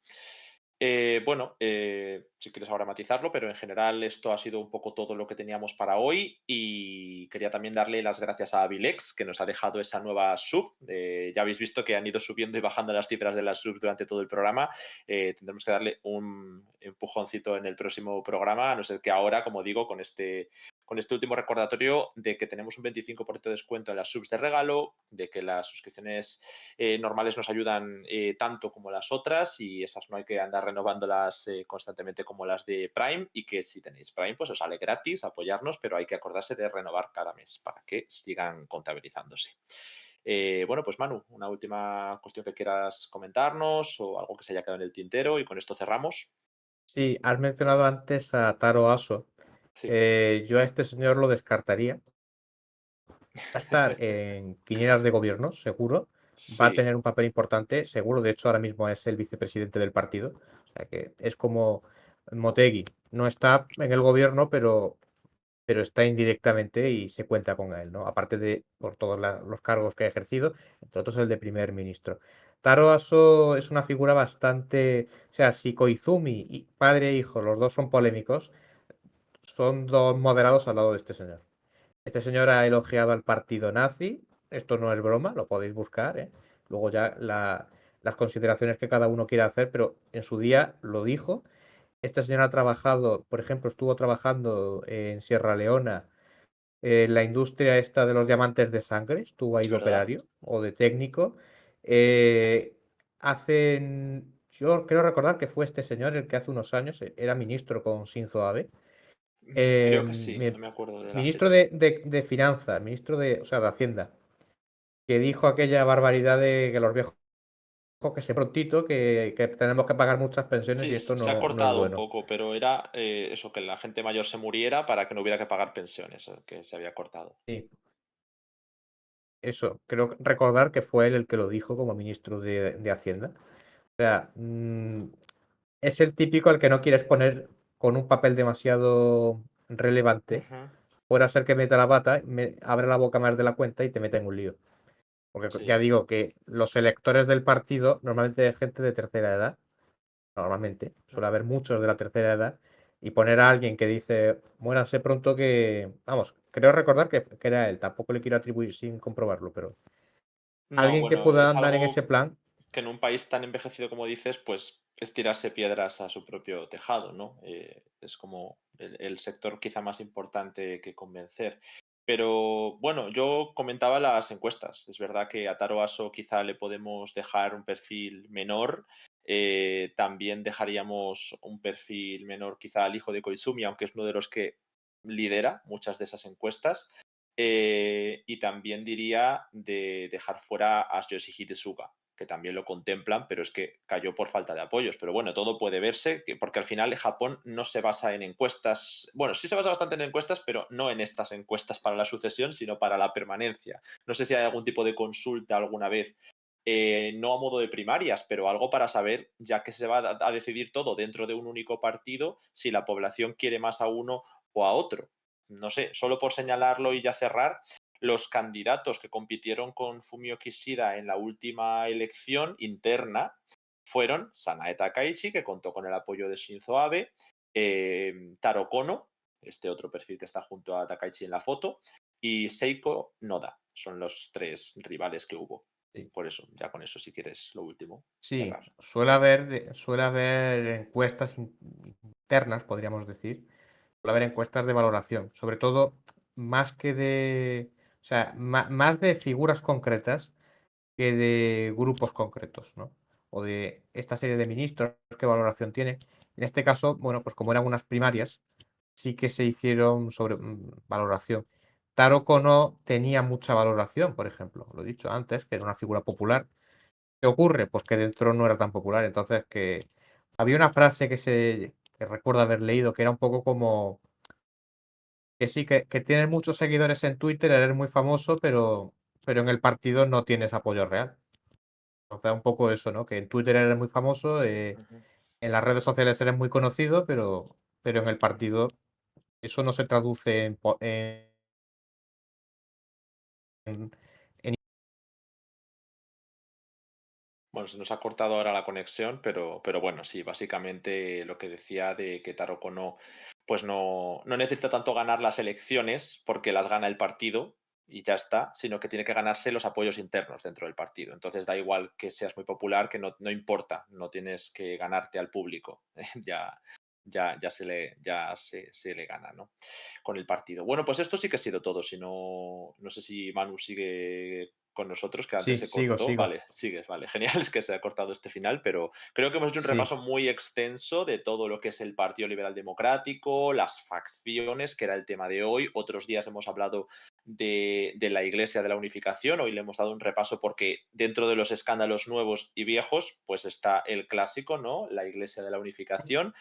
Bueno, si quieres ahora matizarlo, pero en general esto ha sido un poco todo lo que teníamos para hoy y quería también darle las gracias a Avilex que nos ha dejado esa nueva sub. Ya habéis visto que han ido subiendo y bajando las cifras de las sub durante todo el programa. Tendremos que darle un empujoncito en el próximo programa, a no ser que ahora, como digo, con este último recordatorio de que tenemos un 25% de descuento en las subs de regalo, de que las suscripciones normales nos ayudan tanto como las otras y esas no hay que andar renovándolas constantemente como las de Prime y que si tenéis Prime pues os sale gratis apoyarnos, pero hay que acordarse de renovar cada mes para que sigan contabilizándose. Bueno, pues Manu, una última cuestión que quieras comentarnos o algo que se haya quedado en el tintero y con esto cerramos. Sí, has mencionado antes a Taro Aso. Sí, Yo a este señor lo descartaría. Va a estar en quinielas de gobierno, seguro. Va a sí, tener un papel importante, seguro. De hecho, ahora mismo es el vicepresidente del partido. O sea que es como Motegi. No está en el gobierno, pero está indirectamente y se cuenta con él, ¿no? Aparte de por todos los cargos que ha ejercido, entre otros el de primer ministro. Taro Aso es una figura bastante. O sea, si Koizumi, y padre e hijo, los dos son polémicos, son dos moderados al lado de este señor. Este señor ha elogiado al partido nazi. Esto no es broma, lo podéis buscar, ¿eh? Luego ya las consideraciones que cada uno quiera hacer, pero en su día lo dijo. Este señor ha trabajado, por ejemplo, estuvo trabajando en Sierra Leona, en la industria esta de los diamantes de sangre, estuvo ahí es de verdad. operario o de técnico. Eh, yo creo recordar que fue este señor el que hace unos años era ministro con Shinzo Abe. Creo que sí, no me acuerdo de la Ministro fecha. de Finanzas, ministro de, o sea, de Hacienda, que dijo aquella barbaridad de que los viejos que se prontito, que tenemos que pagar muchas pensiones y Sí, esto se ha no es cortado un bueno. poco, pero era eso, que la gente mayor se muriera para que no hubiera que pagar pensiones, que se había cortado. Sí, eso, creo recordar que fue él el que lo dijo como ministro de Hacienda. O sea, es el típico al que no quieres poner con un papel demasiado relevante, Ujú, puede ser que meta la bata, abre la boca más de la cuenta y te meta en un lío. Porque ya sí. digo que los electores del partido normalmente es gente de tercera edad, normalmente, suele Ujú. haber muchos de la tercera edad, y poner a alguien que dice, muéranse pronto que, vamos, creo recordar que era él, tampoco le quiero atribuir sin comprobarlo, pero No, alguien que bueno, pueda es andar en ese algo plan, que en un país tan envejecido como dices, pues es tirarse piedras a su propio tejado, ¿no? Es como el sector quizá más importante que convencer. Pero bueno, yo comentaba las encuestas. Es verdad que a Taro Aso quizá le podemos dejar un perfil menor. También dejaríamos un perfil menor quizá al hijo de Koizumi, aunque es uno de los que lidera muchas de esas encuestas. Y también diría de dejar fuera a Yoshihide Suga, que también lo contemplan, pero es que cayó por falta de apoyos. Pero bueno, todo puede verse, porque al final Japón no se basa en encuestas, bueno, sí se basa bastante en encuestas, pero no en estas encuestas para la sucesión, sino para la permanencia. No sé si hay algún tipo de consulta alguna vez, no a modo de primarias, pero algo para saber, ya que se va a decidir todo dentro de un único partido, si la población quiere más a uno o a otro. No sé, solo por señalarlo y ya cerrar, los candidatos que compitieron con Fumio Kishida en la última elección interna fueron Sanae Takaichi, que contó con el apoyo de Shinzo Abe, Taro Kono, este otro perfil que está junto a Takaichi en la foto, y Seiko Noda. Son los tres rivales que hubo. sí, Por eso, ya con eso, si quieres, lo último, sí, cerrar. suele haber encuestas internas, podríamos decir, suele haber encuestas de valoración, sobre todo más que de, o sea, más de figuras concretas que de grupos concretos, ¿no? O de esta serie de ministros, qué valoración tiene. En este caso, bueno, pues como eran unas primarias, sí que se hicieron sobre valoración. Taro Kono tenía mucha valoración, por ejemplo, lo he dicho antes, que era una figura popular. ¿Qué ocurre? Pues que dentro no era tan popular. Entonces, que había una frase que recuerdo haber leído que era un poco como que sí, que tienes muchos seguidores en Twitter, eres muy famoso, pero en el partido no tienes apoyo real. O sea, un poco eso, ¿no? Que en Twitter eres muy famoso, Ujú. en las redes sociales eres muy conocido, pero en el partido eso no se traduce en- en- Bueno, se nos ha cortado ahora la conexión, pero bueno, sí, básicamente lo que decía de que Taro Kono pues no necesita tanto ganar las elecciones porque las gana el partido y ya está, sino que tiene que ganarse los apoyos internos dentro del partido. Entonces da igual que seas muy popular, que no importa, no tienes que ganarte al público. Ya, se le gana, ¿no? Con el partido. Bueno, pues esto sí que ha sido todo. Si no, no sé si Manu sigue con nosotros, que antes Sí, se sigo, cortó. sigo. Vale, sigues, vale. Genial, es que se ha cortado este final, pero creo que hemos hecho un Sí, repaso muy extenso de todo lo que es el Partido Liberal Democrático, las facciones, que era el tema de hoy. Otros días hemos hablado de la Iglesia de la Unificación. Hoy le hemos dado un repaso porque dentro de los escándalos nuevos y viejos, pues está el clásico, ¿no? La Iglesia de la Unificación.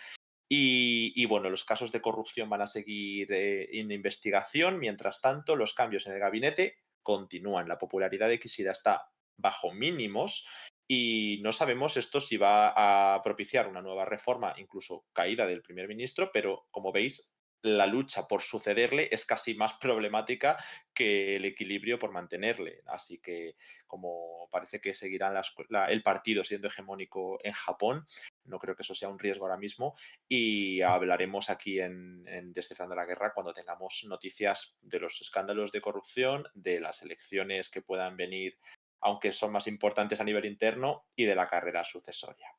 Y bueno, los casos de corrupción van a seguir en investigación. Mientras tanto, los cambios en el gabinete continúan. La popularidad de Kishida está bajo mínimos y no sabemos esto si va a propiciar una nueva reforma, incluso caída del primer ministro, pero como veis, la lucha por sucederle es casi más problemática que el equilibrio por mantenerle. Así que como parece que seguirán el partido siendo hegemónico en Japón, no creo que eso sea un riesgo ahora mismo y hablaremos aquí en Descifrando la Guerra cuando tengamos noticias de los escándalos de corrupción, de las elecciones que puedan venir, aunque son más importantes a nivel interno, y de la carrera sucesoria.